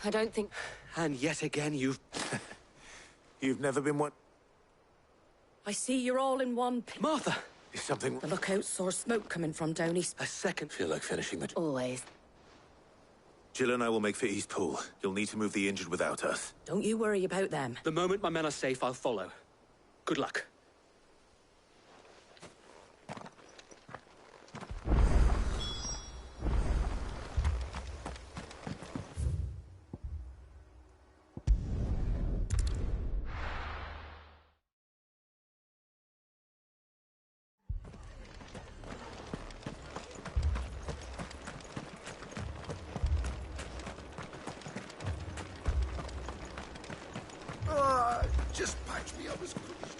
Speaker 19: I don't think... And yet again, you've...
Speaker 13: You've never been one...
Speaker 15: I see you're all in one...
Speaker 19: Martha!
Speaker 13: Is something...
Speaker 15: The lookout saw smoke coming from down east.
Speaker 19: A second.
Speaker 13: Feel like finishing the...
Speaker 15: Always.
Speaker 13: Jill and I will make for East Pool. You'll need to move the injured without us.
Speaker 15: Don't you worry about them.
Speaker 19: The moment my men are safe, I'll follow. Good luck.
Speaker 14: Just patch me up as quick as...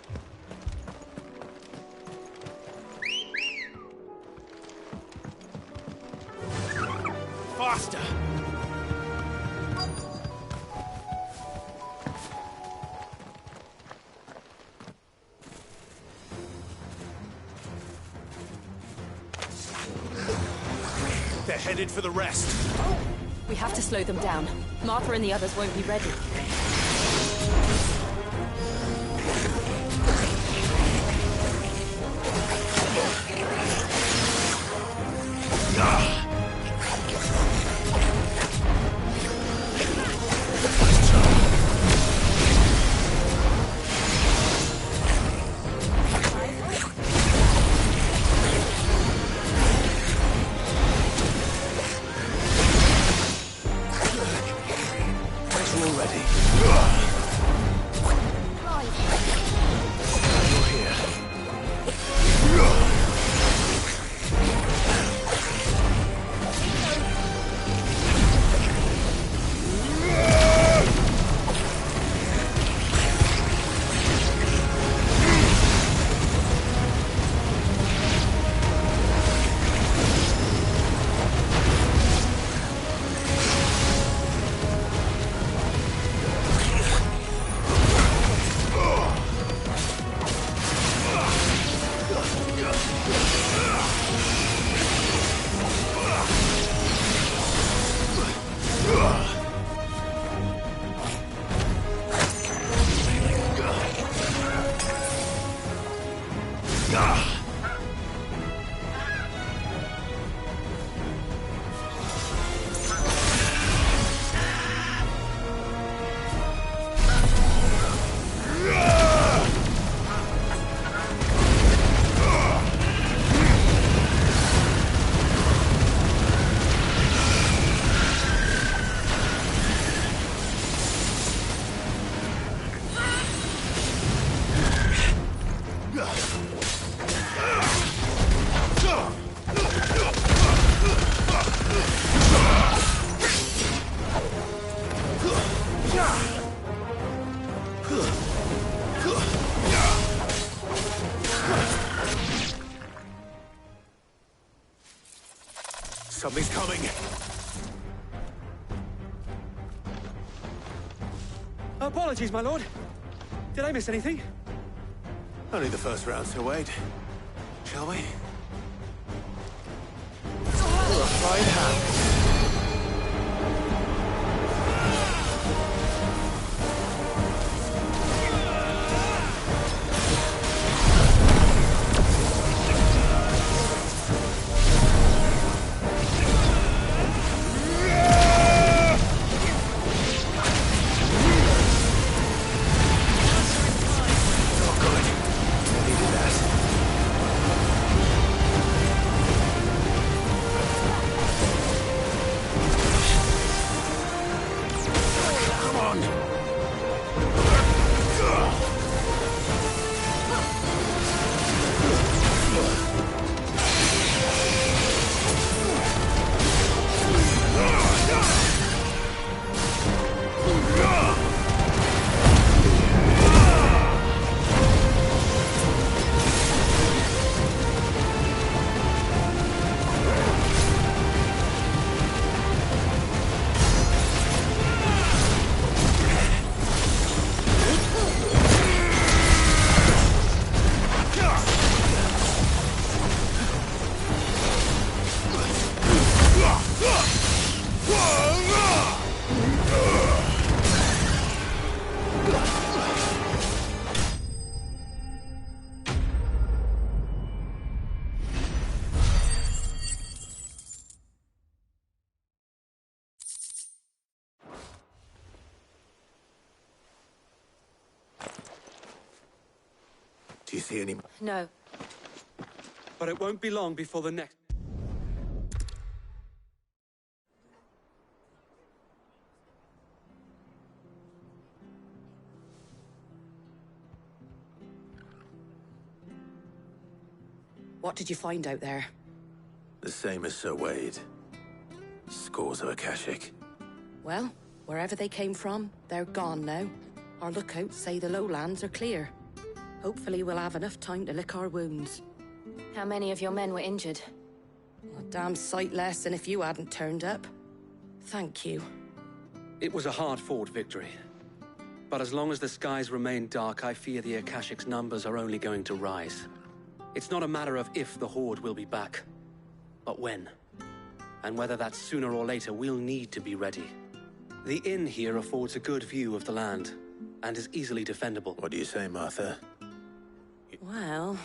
Speaker 3: Faster! They're headed for the rest.
Speaker 1: We have to slow them down. Martha and the others won't be ready.
Speaker 13: Something's coming!
Speaker 19: Apologies, my lord. Did I miss anything?
Speaker 13: Only the first round, so wait. Shall we?
Speaker 5: For a fine hand.
Speaker 13: Do you see any...
Speaker 1: No.
Speaker 19: But it won't be long before the next...
Speaker 15: What did you find out there?
Speaker 13: The same as Sir Wade. Scores of Akashic.
Speaker 15: Well, wherever they came from, they're gone now. Our lookouts say the lowlands are clear. Hopefully we'll have enough time to lick our wounds.
Speaker 1: How many of your men were injured?
Speaker 15: A damn sight less than if you hadn't turned up. Thank you.
Speaker 19: It was a hard-fought victory. But as long as the skies remain dark, I fear the Akashic's numbers are only going to rise. It's not a matter of if the Horde will be back, but when. And whether that's sooner or later, we'll need to be ready. The inn here affords a good view of the land, and is easily defendable.
Speaker 13: What do you say, Martha?
Speaker 15: Well...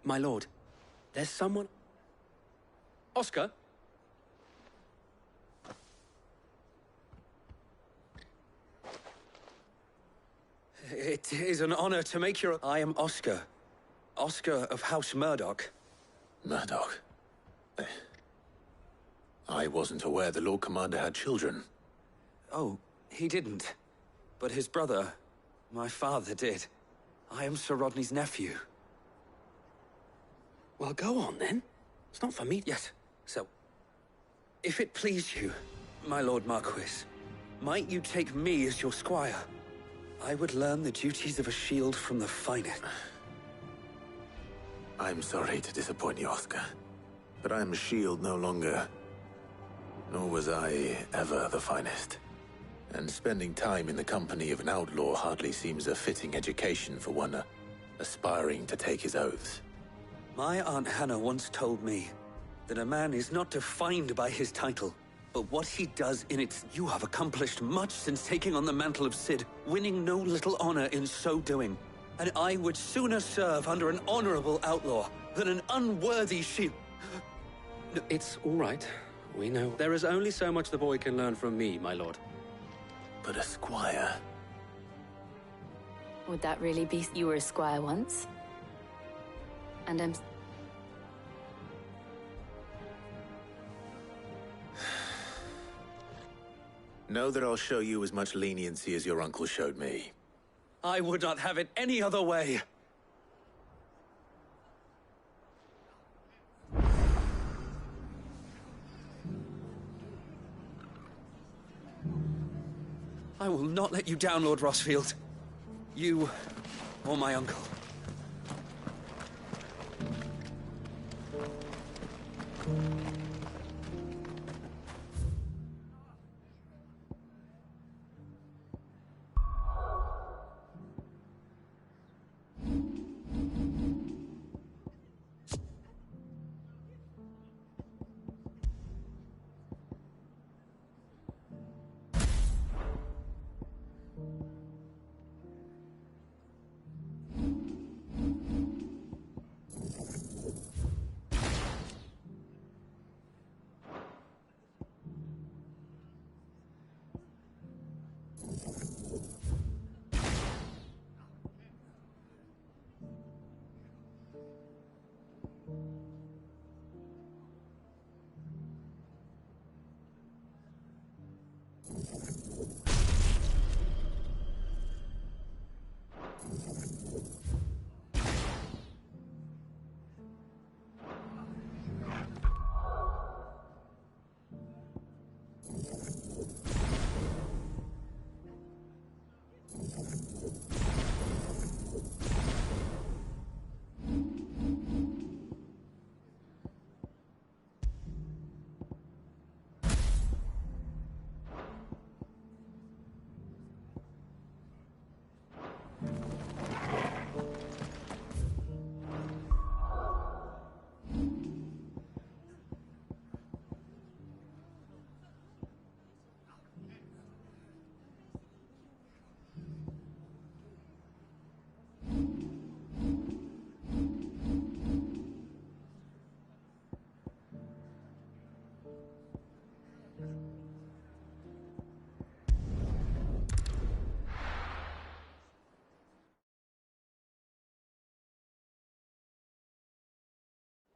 Speaker 19: My lord, there's someone... Oscar? It is an honor to make your...
Speaker 20: I am Oscar. Oscar of House Murdoch.
Speaker 13: Murdoch? I wasn't aware the Lord Commander had children.
Speaker 20: Oh, he didn't. But his brother, my father, did. I am Sir Rodney's nephew.
Speaker 19: Well, go on, then. It's not for me.
Speaker 20: Yes, so... If it please you, my Lord Marquis, might you take me as your squire? I would learn the duties of a shield from the finest.
Speaker 13: I'm sorry to disappoint you, Oscar, but I'm a shield no longer. Nor was I ever the finest. And spending time in the company of an outlaw hardly seems a fitting education for one aspiring to take his oaths.
Speaker 20: My Aunt Hannah once told me that a man is not defined by his title, but what he does in it. You have accomplished much since taking on the mantle of Cid, winning no little honor in so doing. And I would sooner serve under an honorable outlaw than an unworthy shield.
Speaker 19: It's all right. We know. There is only so much the boy can learn from me, my lord.
Speaker 13: But a squire...
Speaker 1: Would that really be... You were a squire once? And I'm...
Speaker 13: Know that I'll show you as much leniency as your uncle showed me.
Speaker 20: I would not have it any other way. I will not let you down, Lord Rossfield. You or my uncle.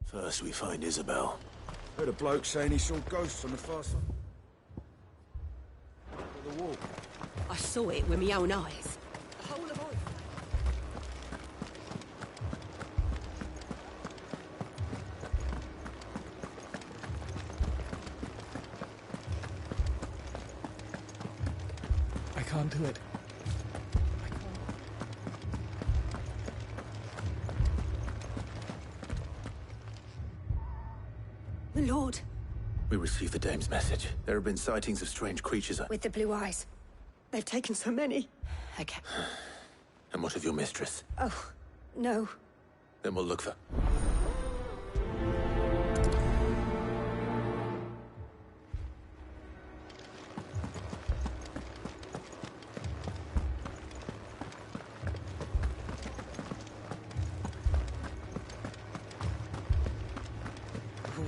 Speaker 13: First we find Isabel.
Speaker 18: Heard a bloke saying he saw ghosts on the far side of the wall.
Speaker 4: I saw it with my own eyes. The whole of Oregon.
Speaker 5: I can't do it.
Speaker 4: My lord.
Speaker 13: We received the dame's message. There have been sightings of strange creatures.
Speaker 4: With the blue eyes. They've taken so many. Okay.
Speaker 13: And what of your mistress?
Speaker 4: Oh, no.
Speaker 13: Then we'll look for...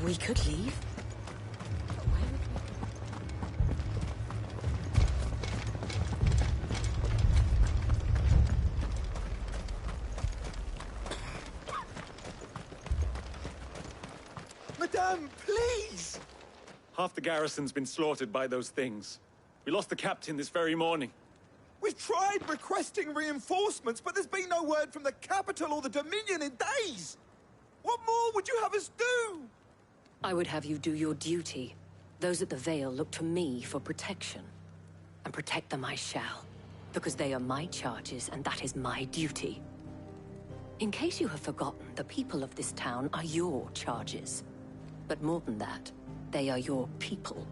Speaker 4: We could leave.
Speaker 18: Madame, please!
Speaker 5: Half the garrison's been slaughtered by those things. We lost the captain this very morning.
Speaker 18: We've tried requesting reinforcements, but there's been no word from the capital or the Dominion in days! What more would you have us do?
Speaker 15: I would have you do your duty. Those at the Vale look to me for protection. And protect them I shall. Because they are my charges, and that is my duty. In case you have forgotten, the people of this town are your charges. But more than that, they are your people.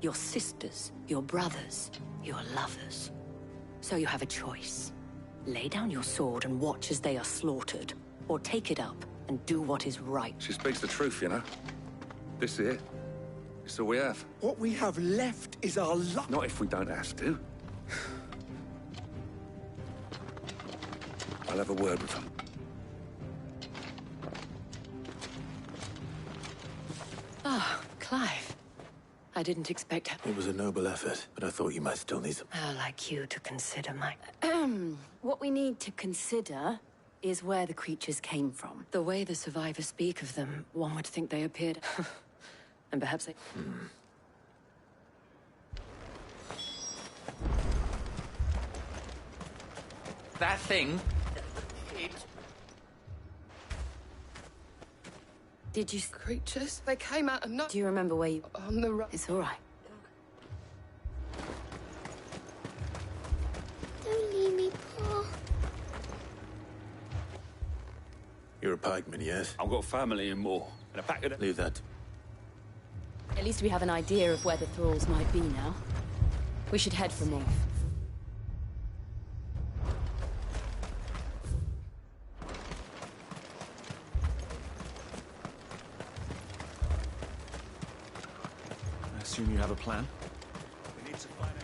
Speaker 15: Your sisters, your brothers, your lovers. So you have a choice. Lay down your sword and watch as they are slaughtered. Or take it up and do what is right.
Speaker 8: She speaks the truth, you know. This here, it's all we have.
Speaker 18: What we have left is our luck.
Speaker 8: Not if we don't have to. I'll have a word with them.
Speaker 15: Ah, Clive. I didn't expect...
Speaker 13: It was a noble effort, but I thought you might still need some...
Speaker 15: I'd like you to consider my... What we need to consider is where the creatures came from. The way the survivors speak of them, one would think they appeared... and perhaps they...
Speaker 21: That thing...
Speaker 15: Did you...
Speaker 22: Creatures? They came out of no...
Speaker 15: Do you remember where you...
Speaker 22: On the right.
Speaker 15: It's all right.
Speaker 17: Don't leave me, Paul.
Speaker 13: You're a pikeman, yes?
Speaker 8: I've got family and more. And a pack of...
Speaker 13: Leave that.
Speaker 1: At least we have an idea of where the thralls might be now. We should head for more.
Speaker 23: I assume you have a plan? We need to find out.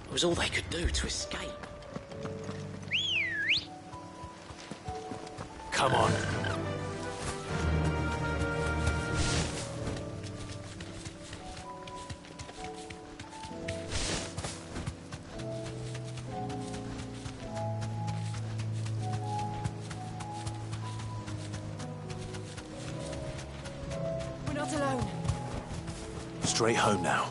Speaker 21: It was all they could do to escape.
Speaker 3: Come on.
Speaker 11: We're not alone.
Speaker 3: Straight home now.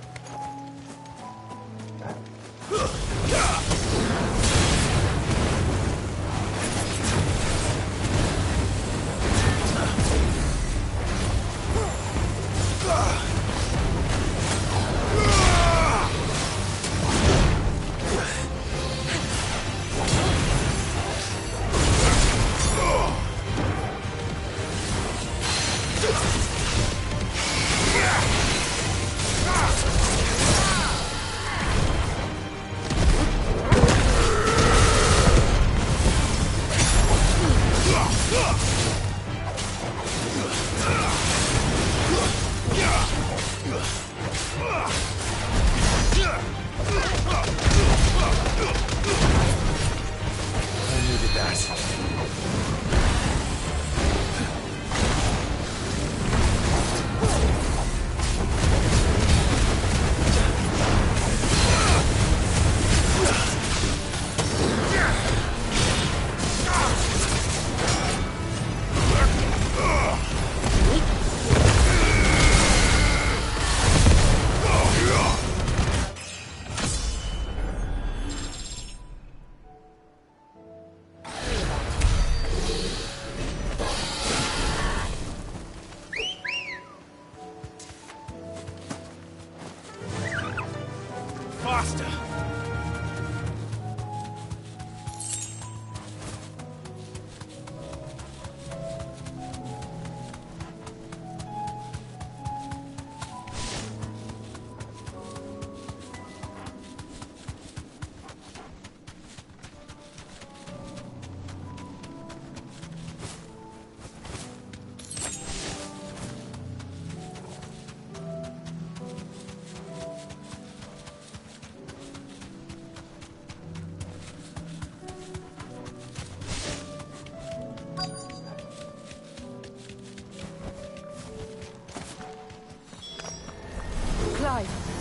Speaker 3: Faster!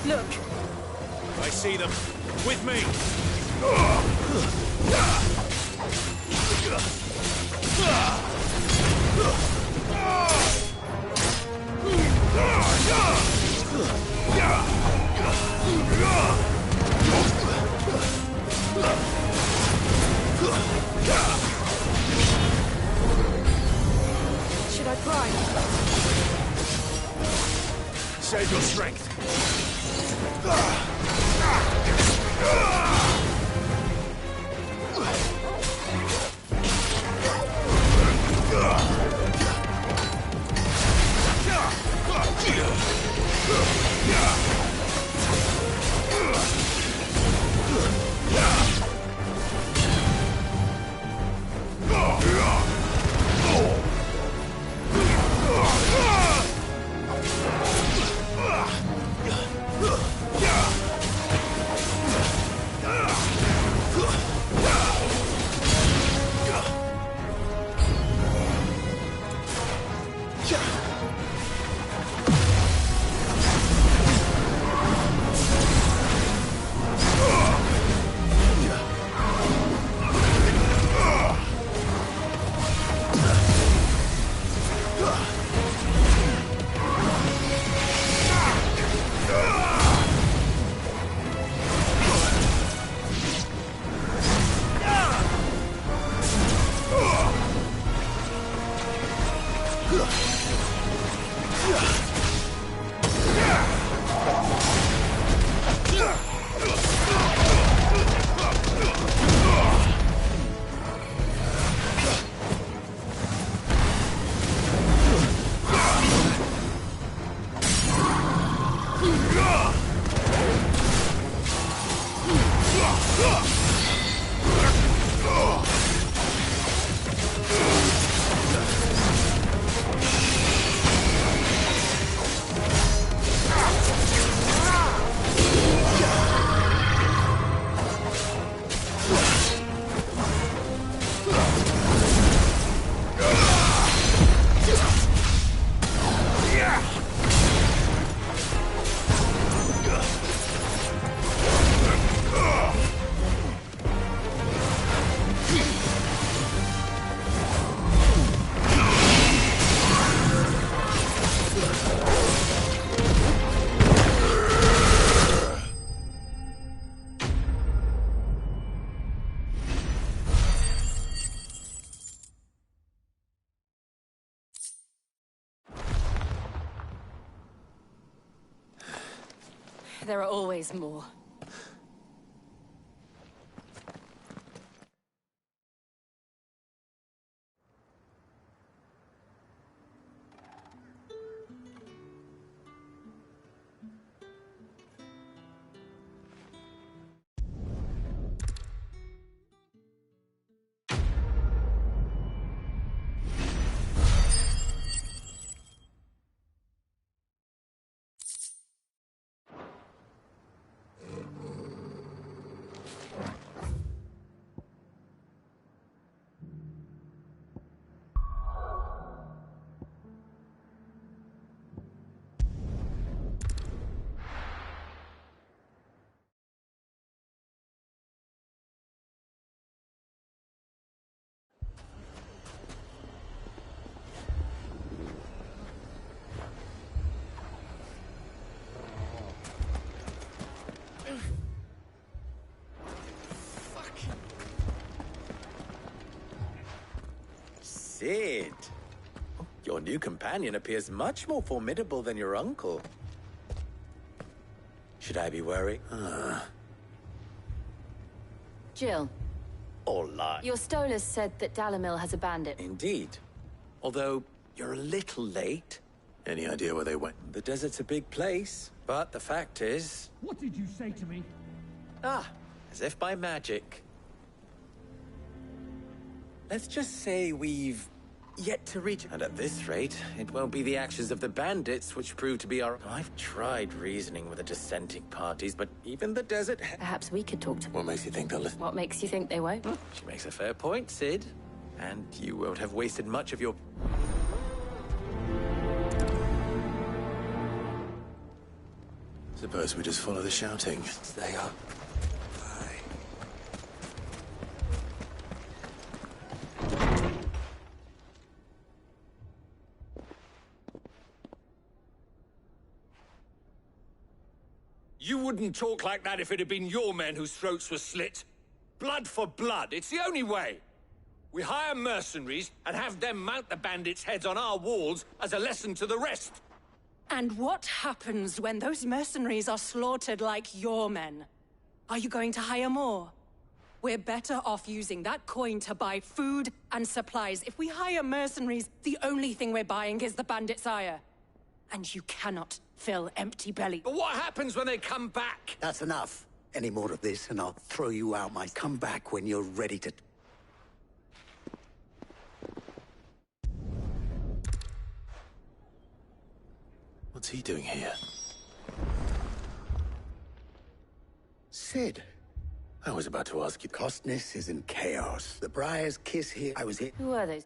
Speaker 11: Look!
Speaker 3: I see them. With me!
Speaker 11: Should I try?
Speaker 3: Save your strength.
Speaker 1: There are always more.
Speaker 6: Sid! Your new companion appears much more formidable than your uncle. Should I be worried?
Speaker 1: Jill.
Speaker 6: Or lie?
Speaker 1: Your Stolas said that Dalamil has a bandit.
Speaker 6: Indeed. Although, you're a little late.
Speaker 13: Any idea where they went?
Speaker 6: The desert's a big place, but the fact is...
Speaker 7: What did you say to me?
Speaker 6: Ah, as if by magic. Let's just say we've yet to reach... And at this rate, it won't be the actions of the bandits which prove to be our... I've tried reasoning with the dissenting parties, but even the desert...
Speaker 1: Perhaps we could talk to them.
Speaker 13: What makes you think they'll listen?
Speaker 1: What makes you think they won't?
Speaker 6: She makes a fair point, Sid. And you won't have wasted much of your...
Speaker 13: Suppose we just follow the shouting.
Speaker 6: They are.
Speaker 10: You wouldn't talk like that if it had been your men whose throats were slit. Blood for blood, it's the only way. We hire mercenaries and have them mount the bandits' heads on our walls as a lesson to the rest.
Speaker 4: And what happens when those mercenaries are slaughtered like your men? Are you going to hire more? We're better off using that coin to buy food and supplies. If we hire mercenaries, the only thing we're buying is the bandits' ire. And you cannot fill empty belly.
Speaker 10: But what happens when they come back?
Speaker 24: That's enough. Any more of this and I'll throw you out my... Come back when you're ready to...
Speaker 13: What's he doing here?
Speaker 24: Sid.
Speaker 13: I was about to ask you.
Speaker 24: Costness is in chaos. The Briar's kiss here. I was here.
Speaker 1: Who are those?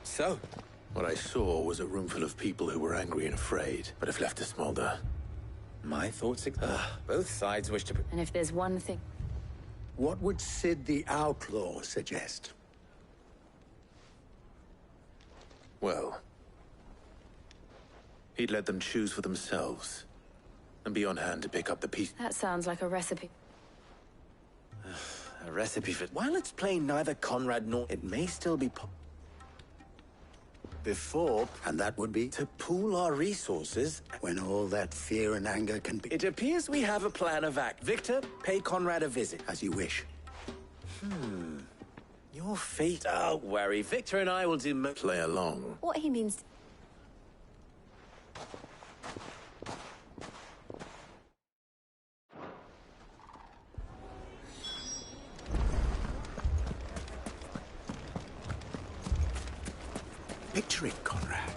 Speaker 13: So? What I saw was a room full of people who were angry and afraid, but have left to smolder.
Speaker 6: My thoughts... both sides wish to...
Speaker 1: And if there's one thing...
Speaker 24: What would Sid the Outlaw suggest?
Speaker 13: Well... he'd let them choose for themselves. And be on hand to pick up the piece...
Speaker 1: That sounds like a recipe.
Speaker 6: A recipe for... While it's plain neither Conrad nor... It may still be... Before...
Speaker 24: And that would be?
Speaker 6: To pool our resources...
Speaker 24: When all that fear and anger can be...
Speaker 6: It appears we have a plan of act. Victor, pay Conrad a visit.
Speaker 24: As you wish.
Speaker 6: Your fate... Don't worry. Victor and I will do...
Speaker 13: Play along.
Speaker 1: What he means...
Speaker 24: Picture it, Conrad.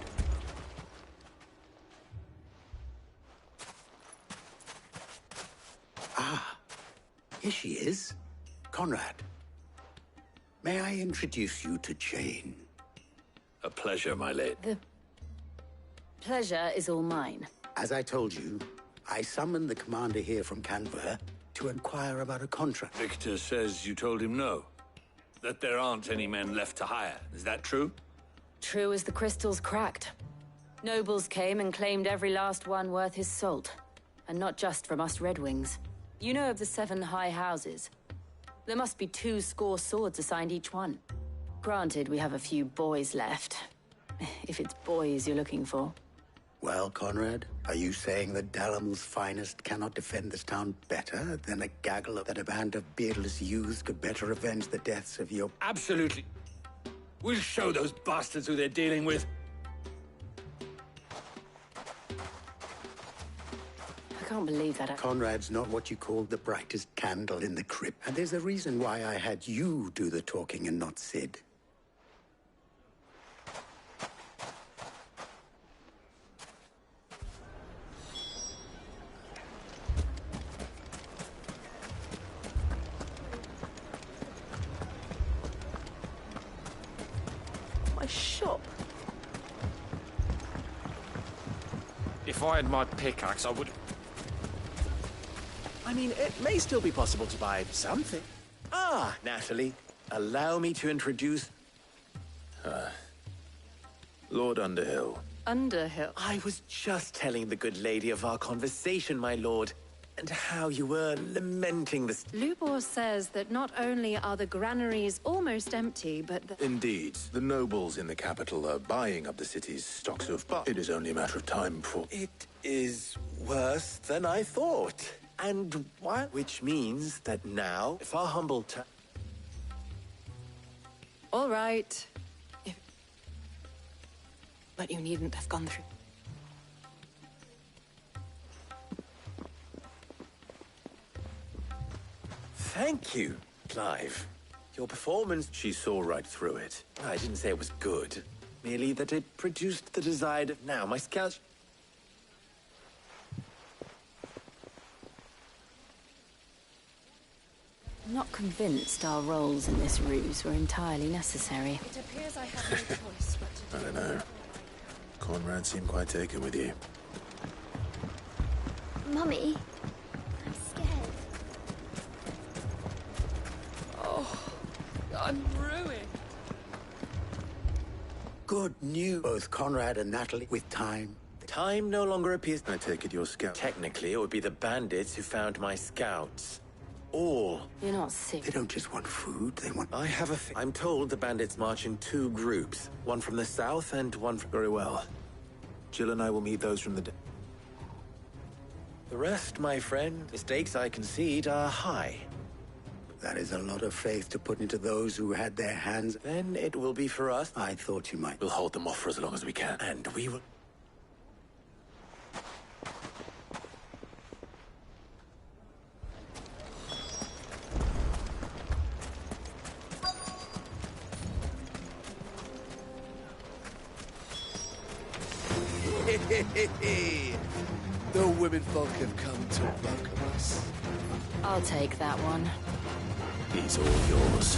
Speaker 24: Ah, here she is. Conrad. May I introduce you to Jane?
Speaker 10: A pleasure, my lady.
Speaker 1: The pleasure is all mine.
Speaker 24: As I told you, I summoned the commander here from Canberra to inquire about a contract.
Speaker 10: Victor says you told him no. That there aren't any men left to hire. Is that true?
Speaker 1: True as the crystals cracked. Nobles came and claimed every last one worth his salt. And not just from us Red Wings.
Speaker 15: You know of the 7 high houses? There must be 2 score swords assigned each one. Granted, we have a few boys left. If it's boys you're looking for.
Speaker 24: Well, Conrad, are you saying that Dalamul's finest cannot defend this town better than a gaggle that a band of beardless youths could better avenge the deaths of your...
Speaker 10: Absolutely. We'll show those bastards who they're dealing with.
Speaker 15: I can't believe that.
Speaker 24: Conrad's not what you call the brightest candle in the crypt. And there's a reason why I had you do the talking and not Sid.
Speaker 1: My shop.
Speaker 3: If I had my pickaxe, I would... I mean, it may still be possible to buy something.
Speaker 6: Ah, Natalie, allow me to introduce...
Speaker 13: Lord Underhill.
Speaker 15: Underhill?
Speaker 6: I was just telling the good lady of our conversation, my lord, and how you were lamenting this...
Speaker 2: Lubor says that not only are the granaries almost empty, but
Speaker 13: Indeed, the nobles in the capital are buying up the city's stocks of... But it is only a matter of time before...
Speaker 6: It is worse than I thought. And what? Which means that now, if our humble
Speaker 2: all right. But you needn't have gone through.
Speaker 6: Thank you, Clive. Your performance...
Speaker 13: She saw right through it.
Speaker 6: I didn't say it was good. Merely that it produced the desired... Now, my scouts...
Speaker 15: I'm not convinced our roles in this ruse were entirely necessary.
Speaker 2: It appears I have no choice but to
Speaker 13: I don't know. Conrad seemed quite taken with you.
Speaker 17: Mummy, I'm scared.
Speaker 4: Oh, I'm ruined.
Speaker 24: Good news. Both Conrad and Natalie, with time.
Speaker 6: Time no longer appears...
Speaker 13: I take it you're scout.
Speaker 6: Technically, it would be the bandits who found my scouts. All.
Speaker 15: You're not sick.
Speaker 24: They don't just want food, they want...
Speaker 6: I have a... I'm told the bandits march in 2 groups. One from the south and one from...
Speaker 13: Very well. Jill and I will meet those from the...
Speaker 6: The rest, my friend, mistakes I concede are high.
Speaker 24: That is a lot of faith to put into those who had their hands...
Speaker 6: Then it will be for us.
Speaker 24: I thought you might.
Speaker 13: We'll hold them off for as long as we can.
Speaker 6: And we will...
Speaker 7: The women folk have come to welcome us.
Speaker 15: I'll take that one.
Speaker 13: He's all yours.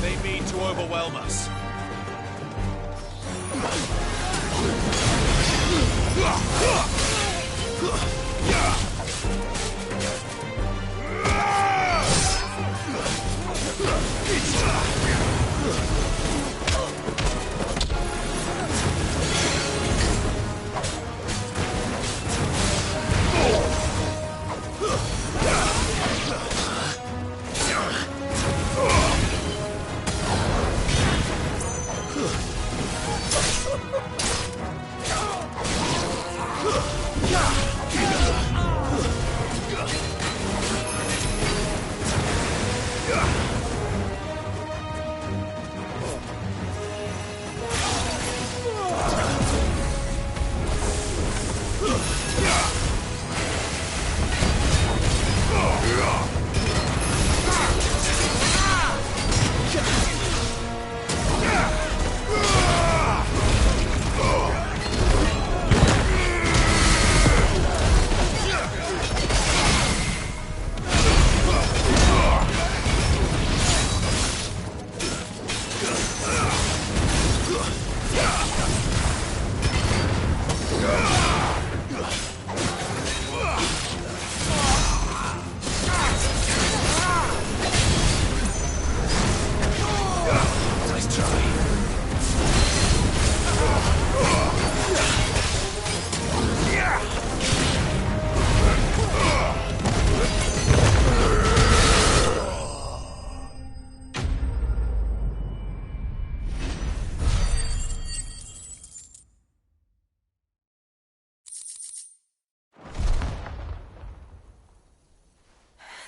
Speaker 3: They mean to overwhelm us.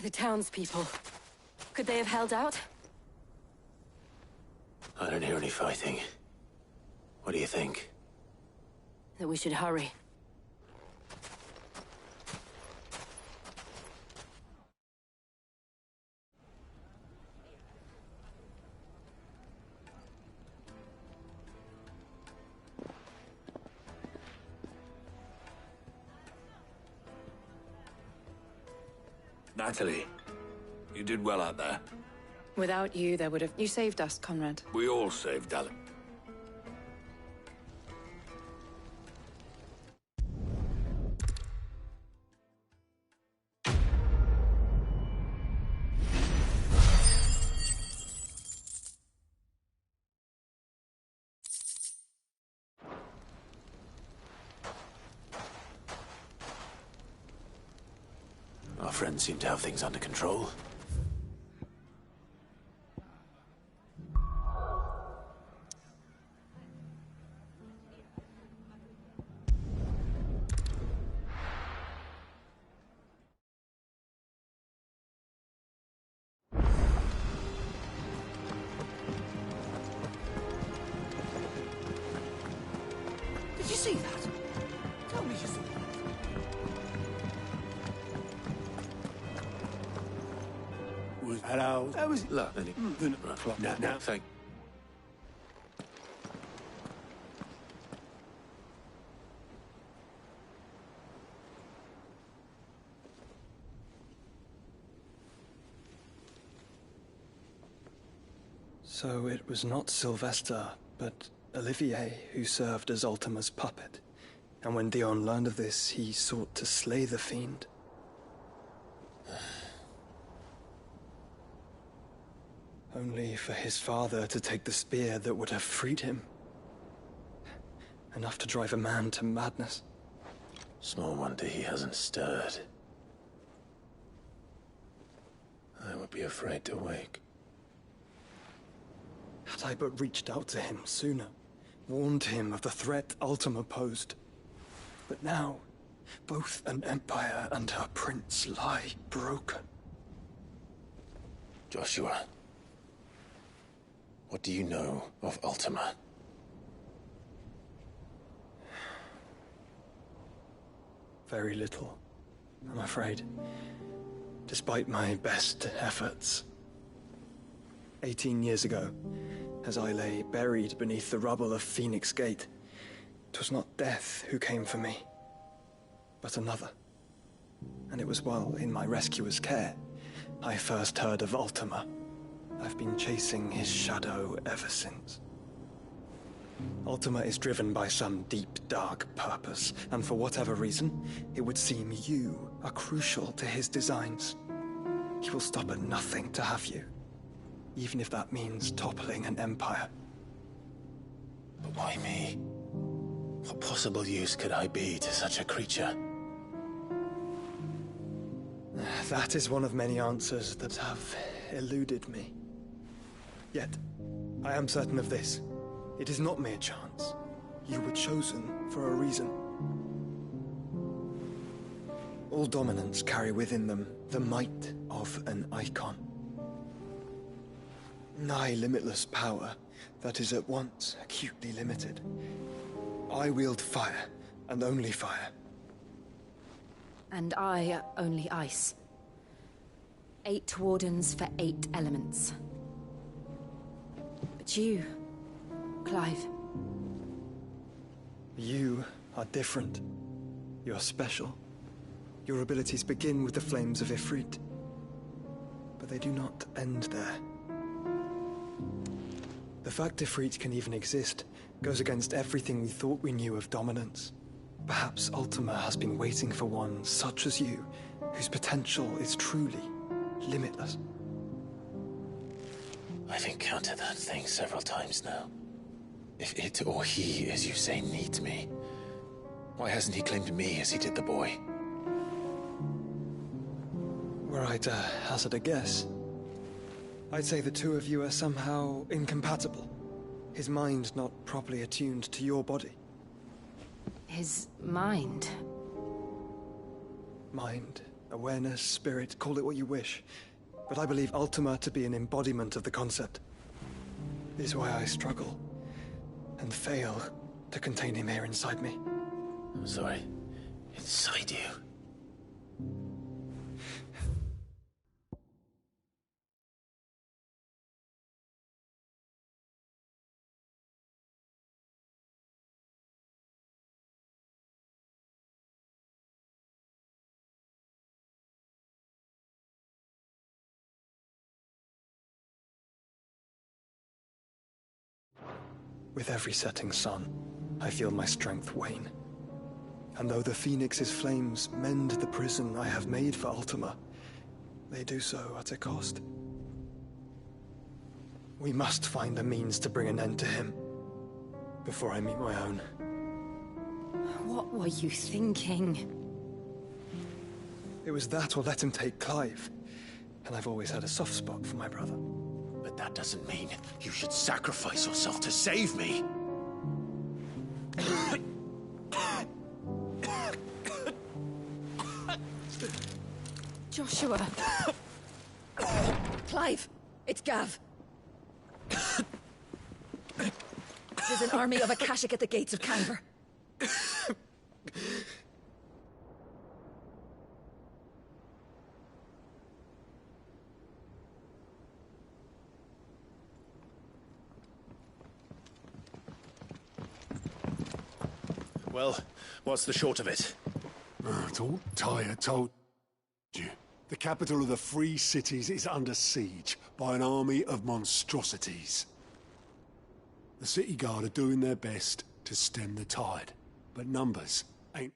Speaker 15: The townspeople. Could they have held out?
Speaker 13: I don't hear any fighting. What do you think?
Speaker 15: That we should hurry.
Speaker 10: Natalie, you did well out there.
Speaker 2: Without you, there would have... You saved us, Conrad.
Speaker 10: We all saved Dalek.
Speaker 13: Our friends seem to have things under control.
Speaker 7: Did you see that? Tell me you saw that.
Speaker 13: Hello.
Speaker 7: How was it?
Speaker 13: Look,
Speaker 7: No,
Speaker 13: thank.
Speaker 5: So it was not Sylvester, but Olivier who served as Ultima's puppet. And when Dion learned of this, he sought to slay the fiend. Only for his father to take the spear that would have freed him. Enough to drive a man to madness.
Speaker 13: Small wonder he hasn't stirred. I would be afraid to wake.
Speaker 5: Had I but reached out to him sooner, warned him of the threat Ultima posed. But now, both an empire and her prince lie broken.
Speaker 13: Joshua, what do you know of Ultima?
Speaker 5: Very little, I'm afraid. Despite my best efforts. 18 years ago, as I lay buried beneath the rubble of Phoenix Gate, 'twas not death who came for me, but another. And it was while in my rescuer's care, I first heard of Ultima. I've been chasing his shadow ever since. Ultima is driven by some deep, dark purpose, and for whatever reason, it would seem you are crucial to his designs. He will stop at nothing to have you, even if that means toppling an empire.
Speaker 13: But why me? What possible use could I be to such a creature?
Speaker 5: That is one of many answers that have eluded me. Yet, I am certain of this. It is not mere chance. You were chosen for a reason. All dominants carry within them the might of an icon. Nigh limitless power that is at once acutely limited. I wield fire, and only fire.
Speaker 11: And I only ice. 8 wardens for 8 elements. But you, Clive.
Speaker 5: You are different. You're special. Your abilities begin with the flames of Ifrit. But they do not end there. The fact Ifrit can even exist goes against everything we thought we knew of dominance. Perhaps Ultima has been waiting for one such as you, whose potential is truly limitless.
Speaker 13: I've encountered that thing several times now. If it or he, as you say, needs me, why hasn't he claimed me as he did the boy?
Speaker 5: Were I to hazard a guess, I'd say the two of you are somehow incompatible. His mind not properly attuned to your body.
Speaker 11: His mind?
Speaker 5: Mind awareness, spirit, call it what you wish. But I believe Ultima to be an embodiment of the concept. This is why I struggle and fail to contain him here inside me.
Speaker 6: I'm sorry. Inside you.
Speaker 5: With every setting sun, I feel my strength wane. And though the Phoenix's flames mend the prison I have made for Ultima, they do so at a cost. We must find a means to bring an end to him, before I meet my own.
Speaker 11: What were you thinking?
Speaker 5: It was that or let him take Clive. And I've always had a soft spot for my brother.
Speaker 3: But that doesn't mean you should sacrifice yourself to save me.
Speaker 4: Joshua! Clive! It's Gav! There's an army of Akashic at the gates of Canver.
Speaker 3: Well, what's the short of it?
Speaker 9: Don't tire, told you. The capital of the Free Cities is under siege by an army of monstrosities. The city guard are doing their best to stem the tide, but numbers ain't